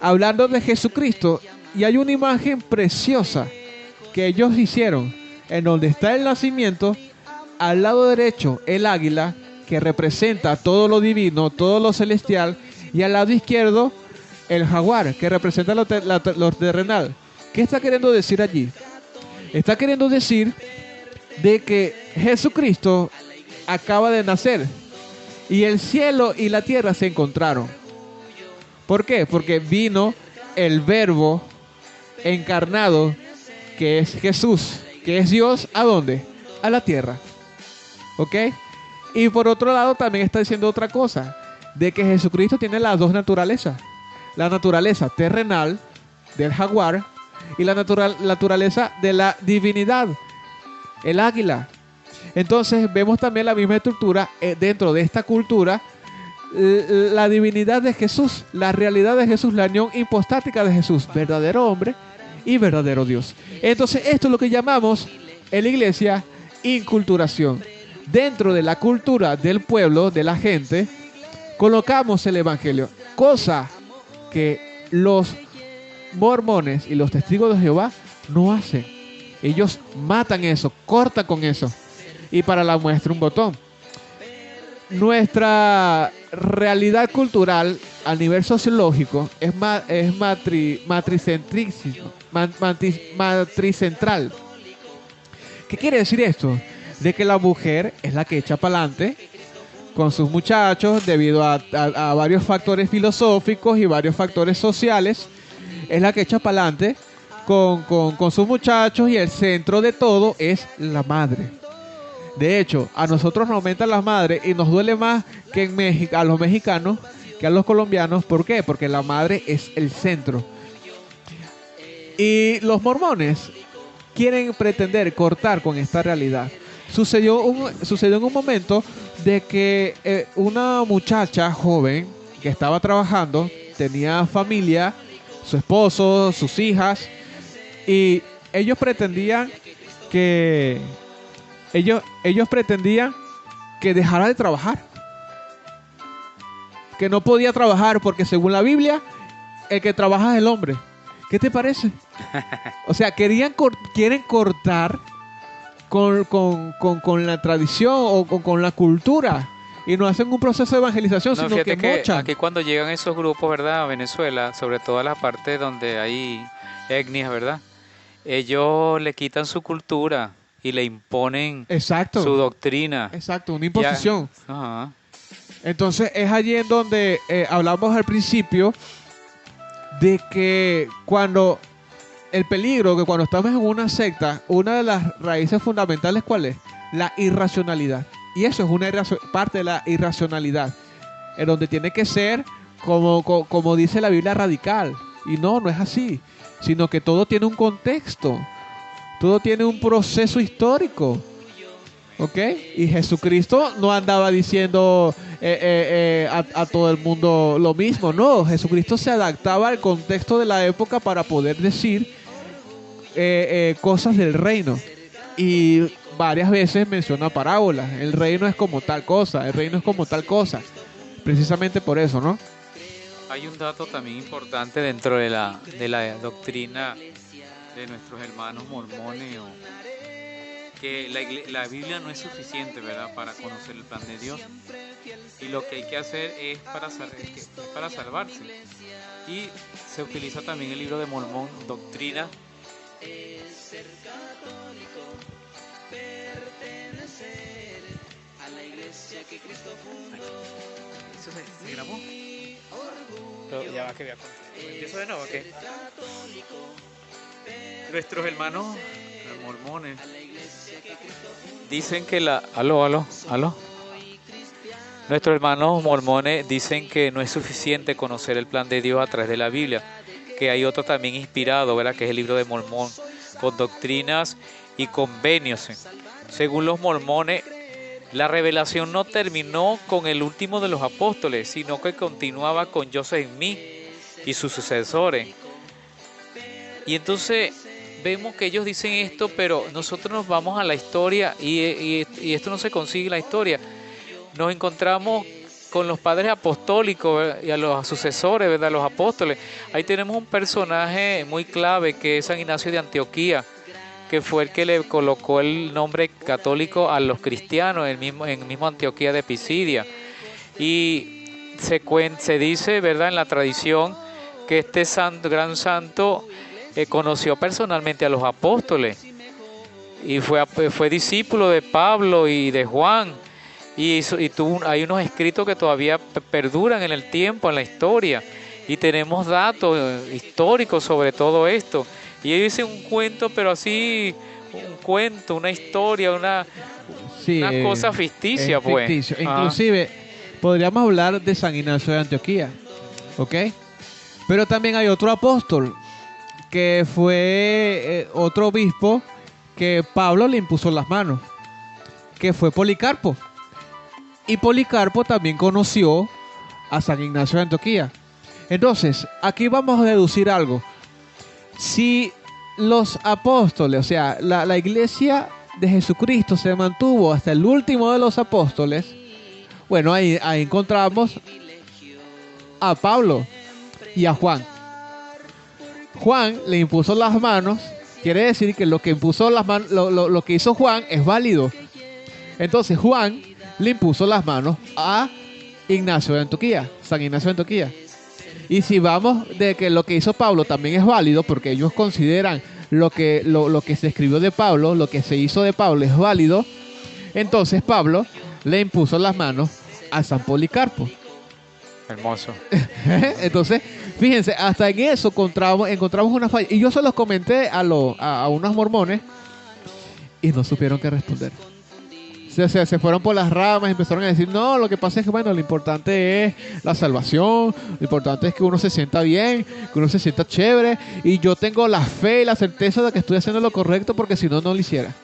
hablando de Jesucristo, y hay una imagen preciosa que ellos hicieron, en donde está el nacimiento, al lado derecho el águila, que representa todo lo divino, todo lo celestial, y al lado izquierdo el jaguar, que representa lo terrenal. ¿Qué está queriendo decir allí? Está queriendo decir de que Jesucristo acaba de nacer y el cielo y la tierra se encontraron. ¿Por qué? Porque vino el Verbo encarnado, que es Jesús, que es Dios, ¿a dónde? A la tierra. ¿Ok? Y por otro lado también está diciendo otra cosa, de que Jesucristo tiene las dos naturalezas. La naturaleza terrenal del jaguar y la naturaleza de la divinidad, el águila. Entonces vemos también la misma estructura dentro de esta cultura, la divinidad de Jesús, la realidad de Jesús, la unión hipostática de Jesús, verdadero hombre y verdadero Dios. Entonces esto es lo que llamamos en la iglesia inculturación. Dentro de la cultura del pueblo, de la gente, colocamos el evangelio, cosa que los mormones y los testigos de Jehová no hacen. Ellos matan eso, cortan con eso. Y para la muestra un botón. Nuestra realidad cultural a nivel sociológico es matricentral. ¿Qué quiere decir esto? De que la mujer es la que echa para adelante con sus muchachos debido a varios factores filosóficos y varios factores sociales. Es la que echa para adelante con sus muchachos, y el centro de todo es la madre. De hecho, a nosotros nos aumentan las madres y nos duele más que en México, a los mexicanos que a los colombianos. ¿Por qué? Porque la madre es el centro. Y los mormones quieren pretender cortar con esta realidad. Sucedió en un momento de que una muchacha joven que estaba trabajando tenía familia, su esposo, sus hijas, y ellos pretendían que ellos pretendían que dejara de trabajar, que no podía trabajar porque según la Biblia el que trabaja es el hombre. ¿Qué te parece? O sea, quieren cortar con la tradición o con la cultura y no hacen un proceso de evangelización, No, sino que fíjate que mochan. aquí cuando llegan esos grupos, ¿verdad? A Venezuela, sobre todo a las partes donde hay etnias, ¿verdad? Ellos le quitan su cultura y le imponen Exacto. su doctrina. Exacto, una imposición. Ajá. Entonces es allí en donde hablamos al principio de que cuando el peligro, que cuando estamos en una secta, una de las raíces fundamentales, ¿cuál es? La irracionalidad. Y eso es una parte de la irracionalidad, en donde tiene que ser como dice la Biblia, radical. Y no es así, sino que todo tiene un contexto, todo tiene un proceso histórico. ¿Ok? Y Jesucristo no andaba diciendo a todo el mundo lo mismo, no. Jesucristo se adaptaba al contexto de la época para poder decir cosas del reino. Y varias veces menciona parábolas. El reino es como tal cosa, el reino es como tal cosa. Precisamente por eso, ¿no? Hay un dato también importante dentro de la doctrina de nuestros hermanos mormones, que la Biblia no es suficiente, ¿verdad?, para conocer el plan de Dios. Y lo que hay que hacer es para salvarse. Y se utiliza también el libro de Mormón, Doctrina. ¿Eso se grabó? Pero ya va que voy a contar. ¿Empiezo de nuevo o qué? Nuestros hermanos mormones dicen que aló. Nuestros hermanos mormones dicen que no es suficiente conocer el plan de Dios a través de la Biblia, que hay otro también inspirado, ¿verdad?, que es el libro de Mormón, con doctrinas y convenios. Según los mormones, la revelación no terminó con el último de los apóstoles, sino que continuaba con Joseph Smith y sus sucesores. Y entonces vemos que ellos dicen esto, pero nosotros nos vamos a la historia y esto no se consigue en la historia. Nos encontramos con los padres apostólicos, ¿verdad?, y a los sucesores, ¿verdad?, los apóstoles. Ahí tenemos un personaje muy clave que es San Ignacio de Antioquía, que fue el que le colocó el nombre católico a los cristianos en el mismo Antioquía de Pisidia. Y se dice, ¿verdad?, en la tradición, que este gran santo conoció personalmente a los apóstoles y fue discípulo de Pablo y de Juan. Y hay unos escritos que todavía perduran en el tiempo, en la historia, y tenemos datos históricos sobre todo esto. Y ellos dicen un cuento, pero así, un cuento, una historia, una cosa ficticia, pues. Ficticio. Inclusive, podríamos hablar de San Ignacio de Antioquía, ¿ok? Pero también hay otro apóstol, que fue otro obispo, que Pablo le impuso las manos, que fue Policarpo. Y Policarpo también conoció a San Ignacio de Antioquía. Entonces, aquí vamos a deducir algo. Si los apóstoles, o sea, la iglesia de Jesucristo se mantuvo hasta el último de los apóstoles, bueno, ahí encontramos a Pablo y a Juan. Juan le impuso las manos, quiere decir que lo que impuso las manos, lo que hizo Juan es válido. Entonces Juan le impuso las manos a Ignacio de Antioquía, San Ignacio de Antioquía. Y si vamos de que lo que hizo Pablo también es válido, porque ellos consideran lo que se escribió de Pablo, lo que se hizo de Pablo es válido, entonces Pablo le impuso las manos a San Policarpo. Hermoso. Entonces, fíjense, hasta en eso encontramos una falla. Y yo se los comenté a unos mormones y no supieron qué responder. Se fueron por las ramas y empezaron a decir, no, lo que pasa es que, bueno, lo importante es la salvación, lo importante es que uno se sienta bien, que uno se sienta chévere, y yo tengo la fe y la certeza de que estoy haciendo lo correcto porque si no, no lo hiciera.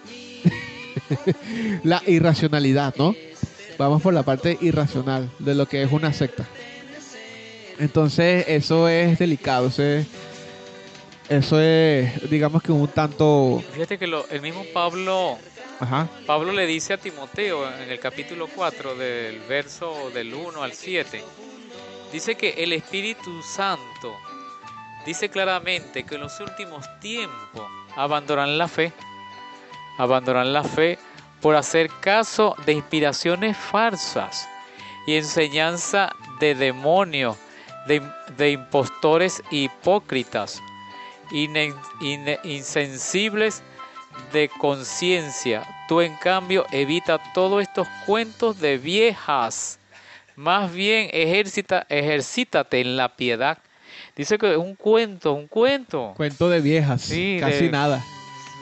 La irracionalidad, ¿no? Vamos por la parte irracional de lo que es una secta. Entonces eso es delicado, eso es, digamos que un tanto... Fíjate que el mismo Pablo, Ajá, Pablo le dice a Timoteo en el capítulo 4 del verso del 1 al 7, dice que el Espíritu Santo dice claramente que en los últimos tiempos abandonarán la fe por hacer caso de inspiraciones falsas y enseñanza de demonios, de impostores hipócritas, insensibles de conciencia. Tú, en cambio, evita todos estos cuentos de viejas. Más bien ejercítate en la piedad. Dice que es un cuento. cuento de viejas, Sí, casi nada.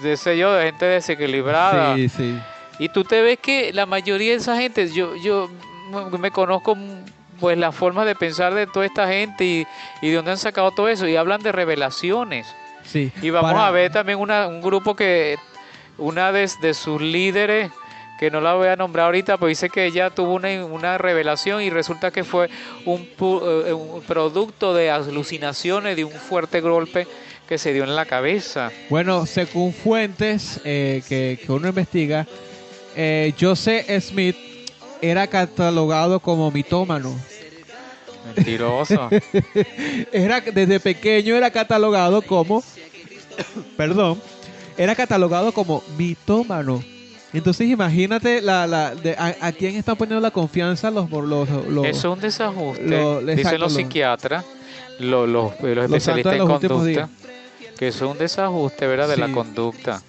de gente desequilibrada. Sí, sí. Y tú te ves que la mayoría de esa gente, yo me conozco pues la forma de pensar de toda esta gente y de dónde han sacado todo eso, y hablan de revelaciones. Sí. Y vamos a ver también un grupo que una de sus líderes, que no la voy a nombrar ahorita, pues dice que ella tuvo una revelación y resulta que fue un producto de alucinaciones, de un fuerte golpe que se dio en la cabeza. Bueno, según fuentes que uno investiga, Joseph Smith era catalogado como mitómano. Mentiroso. Desde pequeño era catalogado como, perdón, era catalogado como mitómano. Entonces imagínate a quién están poniendo la confianza los Eso es un desajuste. exacto, Dicen los psiquiatras, los especialistas en conducta, que eso es un desajuste, ¿verdad? De Sí. la conducta.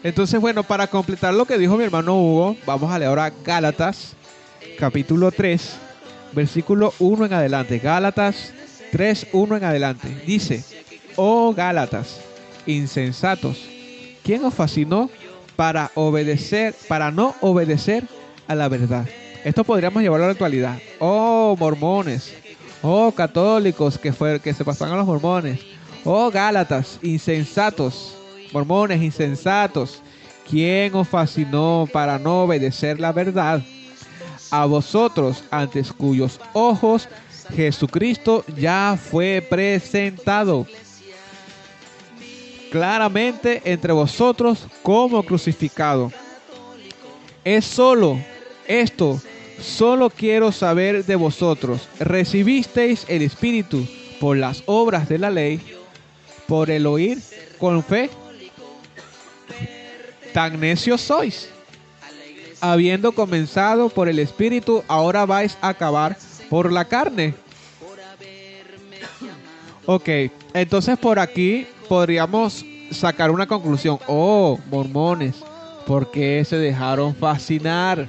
Entonces, bueno, para completar lo que dijo mi hermano Hugo, vamos a leer ahora Gálatas, capítulo 3, versículo 1 en adelante. Gálatas 3, 1 en adelante. Dice: oh Gálatas, insensatos, ¿quién os fascinó para no obedecer a la verdad? Esto podríamos llevarlo a la actualidad. Oh mormones, oh católicos que se pasaron a los mormones, oh Gálatas, insensatos, mormones insensatos, ¿quién os fascinó para no obedecer la verdad? A vosotros, antes cuyos ojos Jesucristo ya fue presentado claramente entre vosotros como crucificado. Solo quiero saber de vosotros. ¿Recibisteis el Espíritu por las obras de la ley, por el oír con fe? Tan necios sois. Habiendo comenzado por el Espíritu, ahora vais a acabar por la carne. Ok, entonces por aquí podríamos sacar una conclusión. Oh, mormones, ¿por qué se dejaron fascinar?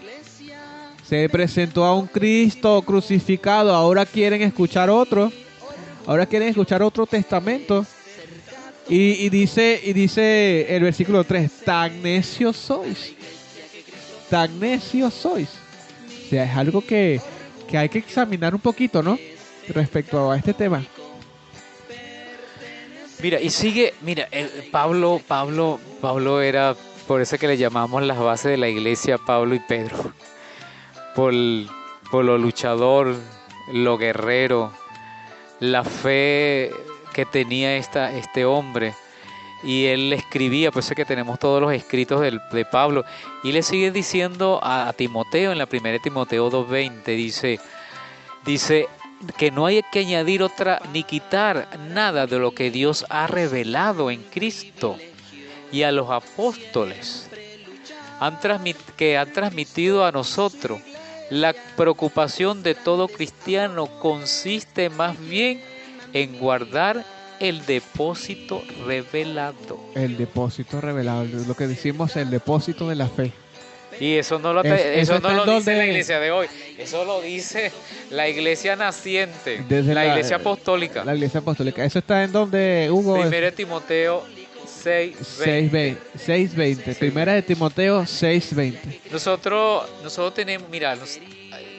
Se presentó a un Cristo crucificado, ahora quieren escuchar otro. Ahora quieren escuchar otro testamento. Y dice el versículo 3, tan necios sois. Tan necios sois. O sea, es algo que hay que examinar un poquito, ¿no? Respecto a este tema. Mira, y sigue, Pablo era, por eso que le llamamos las bases de la iglesia, Pablo y Pedro. Por lo luchador, lo guerrero, la fe que tenía este hombre. Y él escribía, por eso es que tenemos todos los escritos de Pablo. Y le sigue diciendo a Timoteo, en la primera de Timoteo 2:20, dice que no hay que añadir otra ni quitar nada de lo que Dios ha revelado en Cristo y a los apóstoles que han transmitido a nosotros. La preocupación de todo cristiano consiste más bien en guardar el depósito revelado. El depósito revelado, lo que decimos, el depósito de la fe. Y eso no lo dice la iglesia de hoy, eso lo dice la iglesia naciente, la iglesia apostólica. La iglesia apostólica. Eso está en donde, Hugo. 1 Timoteo 6:20. 6:20. Primera de Timoteo 6:20. Nosotros tenemos, mira,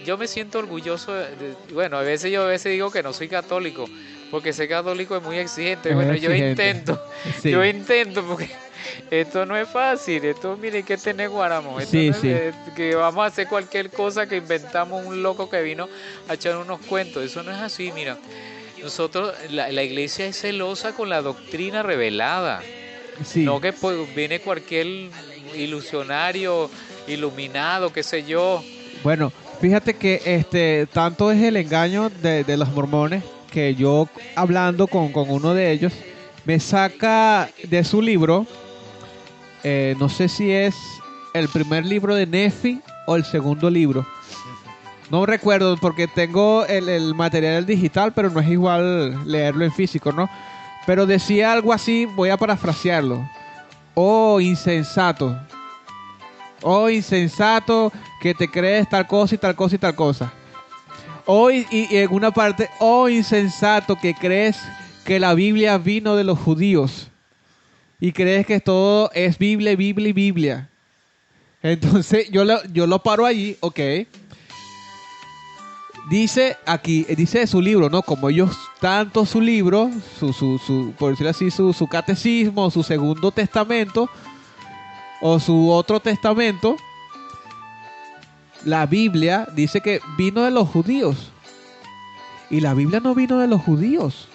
yo me siento orgulloso, bueno, a veces digo que no soy católico, porque ser católico es muy exigente. Es Bueno, exigente. Sí. yo intento, porque esto no es fácil. Esto, mire, hay que tener guáramo. Esto Sí, no es sí. que vamos a hacer cualquier cosa que inventamos un loco que vino a echar unos cuentos. Eso no es así, mira. Nosotros, la iglesia es celosa con la doctrina revelada. Sí. No que pues, viene cualquier ilusionario, iluminado, qué sé yo. Bueno, fíjate que tanto es el engaño de los mormones que yo hablando con uno de ellos me saca de su libro, no sé si es el primer libro de Nefi o el segundo libro. No recuerdo porque tengo el material digital, pero no es igual leerlo en físico, ¿no? Pero decía algo así, voy a parafrasearlo. Oh, insensato. Oh, insensato, que te crees tal cosa y tal cosa y tal cosa. Oh, y en una parte, oh, insensato, que crees que la Biblia vino de los judíos. Y crees que todo es Biblia, Biblia y Biblia. Entonces yo lo paro allí, ok. Dice aquí, dice de su libro, ¿no? Como ellos, tanto su libro, por decirlo así, su catecismo, su segundo testamento, o su otro testamento, la Biblia dice que vino de los judíos. Y la Biblia no vino de los judíos.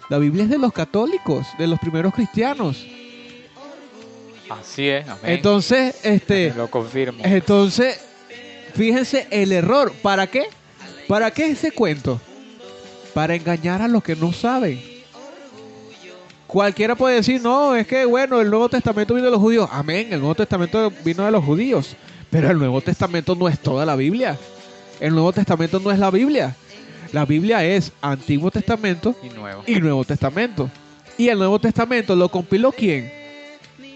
La Biblia es de los católicos, de los primeros cristianos. Así es, amén. Entonces, Lo confirmo. entonces, fíjense el error. ¿Para qué? ¿Para qué ese cuento? Para engañar a los que no saben. Cualquiera puede decir, no, es que bueno, el Nuevo Testamento vino de los judíos. Amén, el Nuevo Testamento vino de los judíos. Pero el Nuevo Testamento no es toda la Biblia. El Nuevo Testamento no es la Biblia. La Biblia es Antiguo Testamento y Nuevo Testamento. ¿Y el Nuevo Testamento lo compiló quién?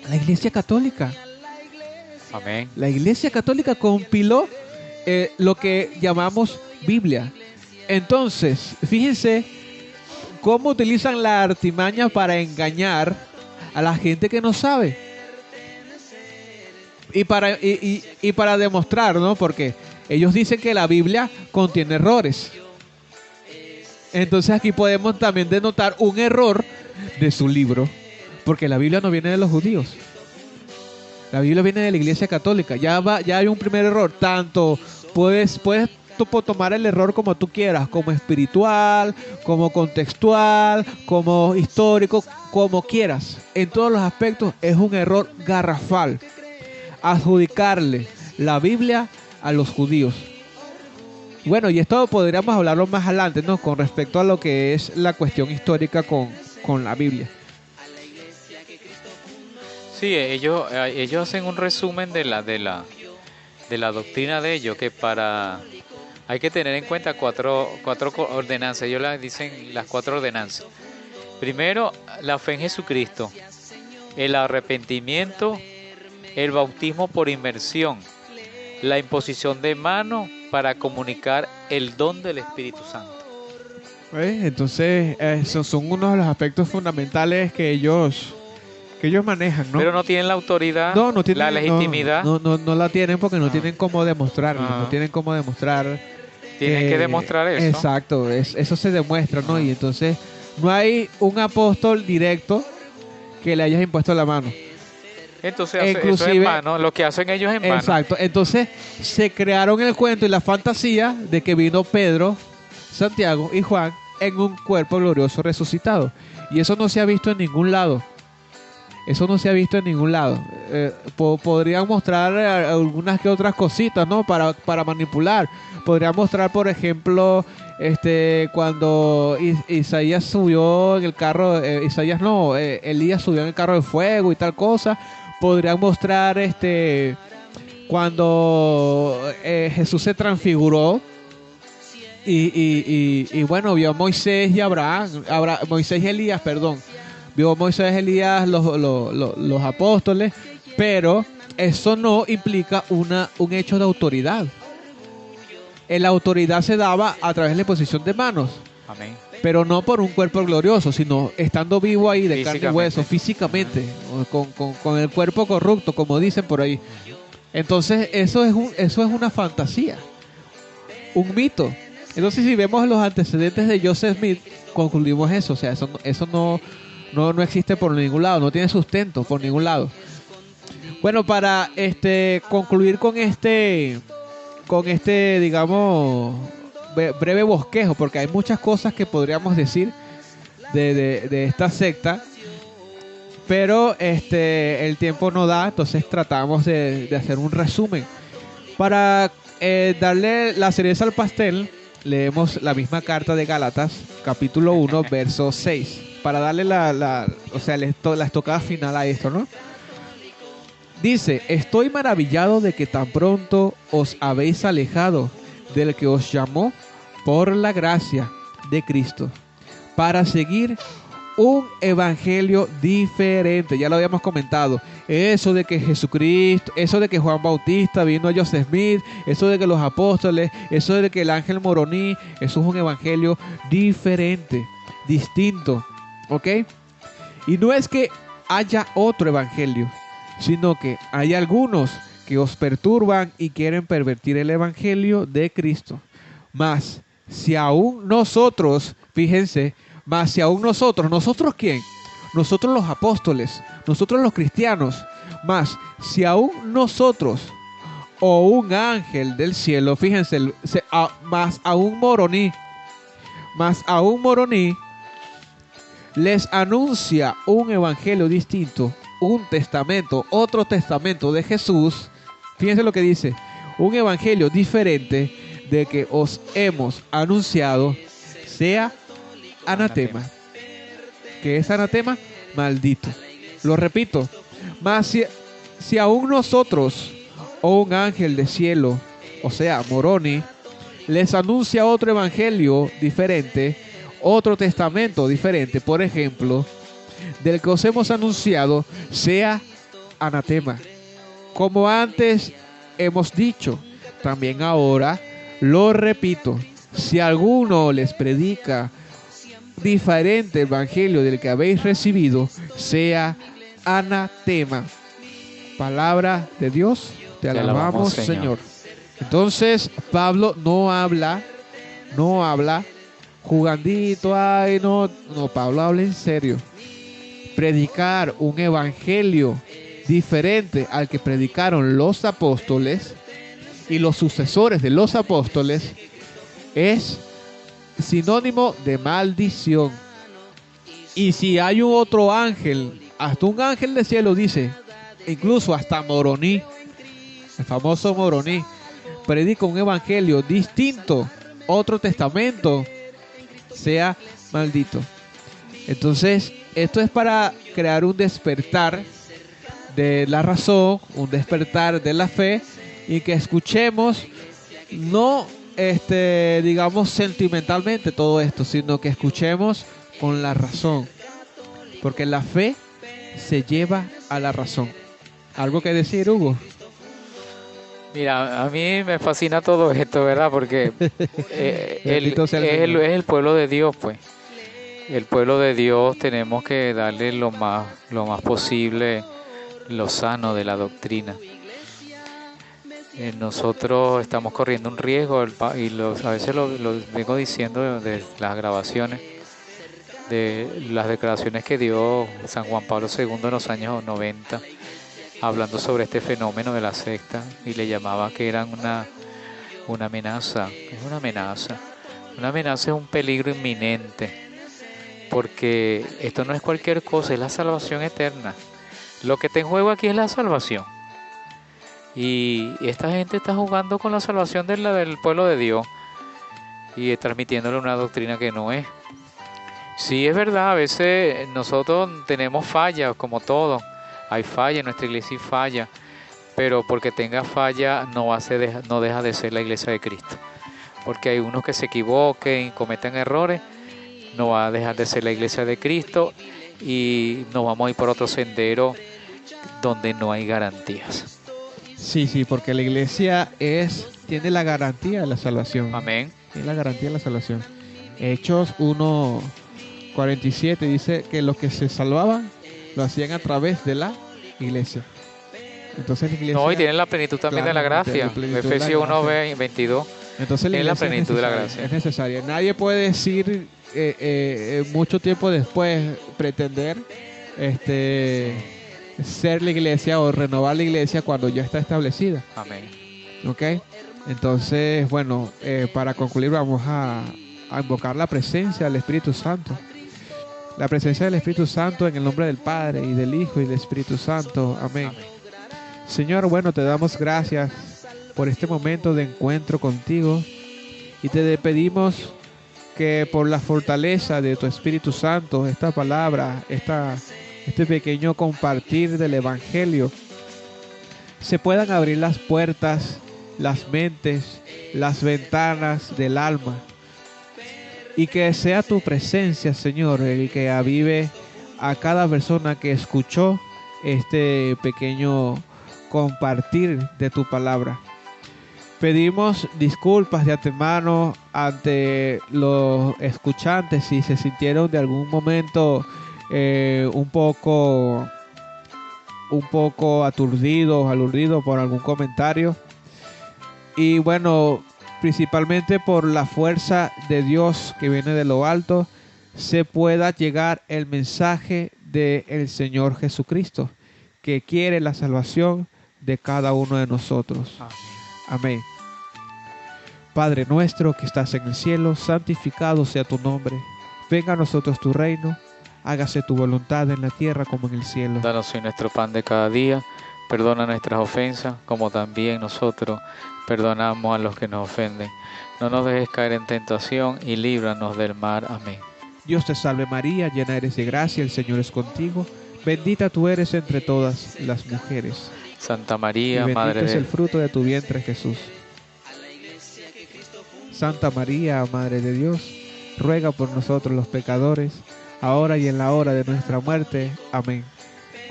La Iglesia Católica. Amén. La Iglesia Católica compiló lo que llamamos Biblia. Entonces, fíjense cómo utilizan la artimaña para engañar a la gente que no sabe. Y para demostrar, ¿no? Porque ellos dicen que la Biblia contiene errores. Entonces aquí podemos también denotar un error de su libro. Porque la Biblia no viene de los judíos. La Biblia viene de la Iglesia Católica. Ya hay un primer error. Tanto puedes tomar el error como tú quieras, como espiritual, como contextual, como histórico, como quieras. En todos los aspectos es un error garrafal adjudicarle la Biblia a los judíos. Bueno, y esto podríamos hablarlo más adelante, ¿no? Con respecto a lo que es la cuestión histórica con la Biblia. Sí, ellos hacen un resumen de la doctrina de ellos, que hay que tener en cuenta cuatro ordenanzas. Ellos las dicen las 4 ordenanzas. Primero, la fe en Jesucristo, el arrepentimiento, el bautismo por inmersión, la imposición de manos para comunicar el don del Espíritu Santo. Entonces, esos son uno de los aspectos fundamentales que ellos manejan, ¿no? Pero no tienen la autoridad, No tienen, la legitimidad. no la tienen porque no Ah. tienen cómo demostrarlo. Ah. No tienen cómo demostrar. Tienen que demostrar eso. Exacto, eso se demuestra, ¿no? Y entonces no hay un apóstol directo que le hayas impuesto la mano. Entonces eso es Inclusive- en vano, lo que hacen ellos es en vano. Exacto, entonces se crearon el cuento y la fantasía de que vino Pedro, Santiago y Juan en un cuerpo glorioso resucitado. Y eso no se ha visto en ningún lado. Eso no se ha visto en ningún lado. Podrían mostrar algunas que otras cositas, ¿no? Para manipular. Podrían mostrar, por ejemplo, cuando Isaías subió en el carro, Elías subió en el carro de fuego y tal cosa. Podrían mostrar cuando Jesús se transfiguró y bueno, vio a Moisés y Moisés y Elías, perdón. Vio a Moisés y Elías, los apóstoles, pero eso no implica un hecho de autoridad. La autoridad se daba a través de la imposición de manos, Amén. pero no por un cuerpo glorioso, sino estando vivo ahí de carne y hueso, físicamente, con el cuerpo corrupto, como dicen por ahí. Entonces eso es una fantasía. un mito. Entonces, si vemos los antecedentes de Joseph Smith, concluimos eso. O sea, eso no existe por ningún lado, no tiene sustento por ningún lado. Bueno, para concluir con digamos, breve bosquejo, porque hay muchas cosas que podríamos decir de esta secta, pero el tiempo no da, entonces tratamos de hacer un resumen. Para darle la cereza al pastel, leemos la misma carta de Gálatas, capítulo 1, verso 6, para darle la estocada final a esto, ¿no? Dice: estoy maravillado de que tan pronto os habéis alejado del que os llamó por la gracia de Cristo, para seguir un evangelio diferente. Ya lo habíamos comentado. Eso de que Jesucristo, eso de que Juan Bautista vino a Joseph Smith, eso de que los apóstoles, eso de que el ángel Moroní, eso es un evangelio diferente, distinto, ¿ok? Y no es que haya otro evangelio, sino que hay algunos que os perturban y quieren pervertir el evangelio de Cristo. Mas si aún nosotros, fíjense, ¿nosotros quién? Nosotros los apóstoles, nosotros los cristianos. Mas si aún nosotros o un ángel del cielo, fíjense, más aún Moroní, les anuncia un evangelio distinto, un testamento, otro testamento de Jesús. Fíjense lo que dice: un evangelio diferente de que os hemos anunciado, sea anatema. ¿Qué es anatema? Maldito. Lo repito: mas si aún nosotros o un ángel del cielo, o sea, Moroní, les anuncia otro evangelio diferente, otro testamento diferente, por ejemplo, del que os hemos anunciado, sea anatema. Como antes hemos dicho, también ahora lo repito: si alguno les predica diferente evangelio del que habéis recibido, sea anatema. Palabra de Dios, te alabamos, Señor. Entonces, Pablo no habla jugandito, Pablo habla en serio. Predicar un evangelio diferente al que predicaron los apóstoles y los sucesores de los apóstoles es sinónimo de maldición. Y si hay un otro ángel, hasta un ángel del cielo, dice, incluso hasta Moroní, el famoso Moroní, predica un evangelio distinto, otro testamento, sea maldito. Entonces, esto es para crear un despertar de la razón, un despertar de la fe, y que escuchemos, no digamos sentimentalmente todo esto, sino que escuchemos con la razón, porque la fe se lleva a la razón. ¿Algo que decir, Hugo? Mira, a mí me fascina todo esto, ¿verdad? Porque es el pueblo de Dios, pues. El pueblo de Dios tenemos que darle lo más posible, lo sano de la doctrina. Nosotros estamos corriendo un riesgo, y a veces lo vengo diciendo de las grabaciones, de las declaraciones que dio San Juan Pablo II en los años 90, hablando sobre este fenómeno de la secta, y le llamaba que eran una amenaza. Es una amenaza. Una amenaza es un peligro inminente, porque esto no es cualquier cosa, es la salvación eterna. Lo que está en juego aquí es la salvación. Y esta gente está jugando con la salvación del pueblo de Dios y transmitiéndole una doctrina que no es. Sí, es verdad, a veces nosotros tenemos fallas, como todo. Hay falla, en nuestra iglesia hay falla, pero porque tenga falla no deja de ser la iglesia de Cristo. Porque hay unos que se equivoquen y cometen errores, no va a dejar de ser la iglesia de Cristo, y nos vamos a ir por otro sendero donde no hay garantías. Sí, porque la iglesia tiene la garantía de la salvación. Amén. Tiene la garantía de la salvación. Hechos 1:47 dice que los que se salvaban lo hacían a través de la iglesia. Entonces la iglesia... No, y tienen la plenitud también de la gracia. Efesios 1:22. Entonces la Es la iglesia plenitud de la gracia. es necesaria. Nadie puede decir mucho tiempo después pretender ser la iglesia o renovar la iglesia cuando ya está establecida. Amén. ¿Ok? Entonces, bueno, para concluir vamos a invocar la presencia del Espíritu Santo. La presencia del Espíritu Santo en el nombre del Padre y del Hijo y del Espíritu Santo. Amén. Amén. Señor, bueno, te damos gracias por este momento de encuentro contigo y te pedimos que por la fortaleza de tu Espíritu Santo, esta palabra, este pequeño compartir del Evangelio, se puedan abrir las puertas, las mentes, las ventanas del alma. Y que sea tu presencia, Señor, el que avive a cada persona que escuchó este pequeño compartir de tu palabra. Pedimos disculpas de antemano ante los escuchantes si se sintieron de algún momento un poco aturdidos por algún comentario. Y bueno, principalmente por la fuerza de Dios que viene de lo alto, se pueda llegar el mensaje del Señor Jesucristo, que quiere la salvación de cada uno de nosotros. Amén. Amén. Padre nuestro que estás en el cielo, santificado sea tu nombre. Venga a nosotros tu reino, hágase tu voluntad en la tierra como en el cielo. Danos hoy nuestro pan de cada día. Perdona nuestras ofensas, como también nosotros perdonamos a los que nos ofenden. No nos dejes caer en tentación y líbranos del mal. Amén. Dios te salve María, llena eres de gracia, el Señor es contigo. Bendita tú eres entre todas las mujeres. Santa Y María, bendito Madre es de el fruto de tu vientre, Jesús. Santa María, Madre de Dios, ruega por nosotros los pecadores, ahora y en la hora de nuestra muerte. Amén.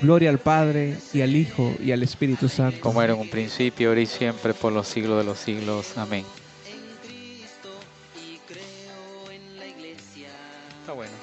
Gloria al Padre, y al Hijo, y al Espíritu Santo. como era en un principio, ahora y siempre, por los siglos de los siglos. Amén. Está bueno.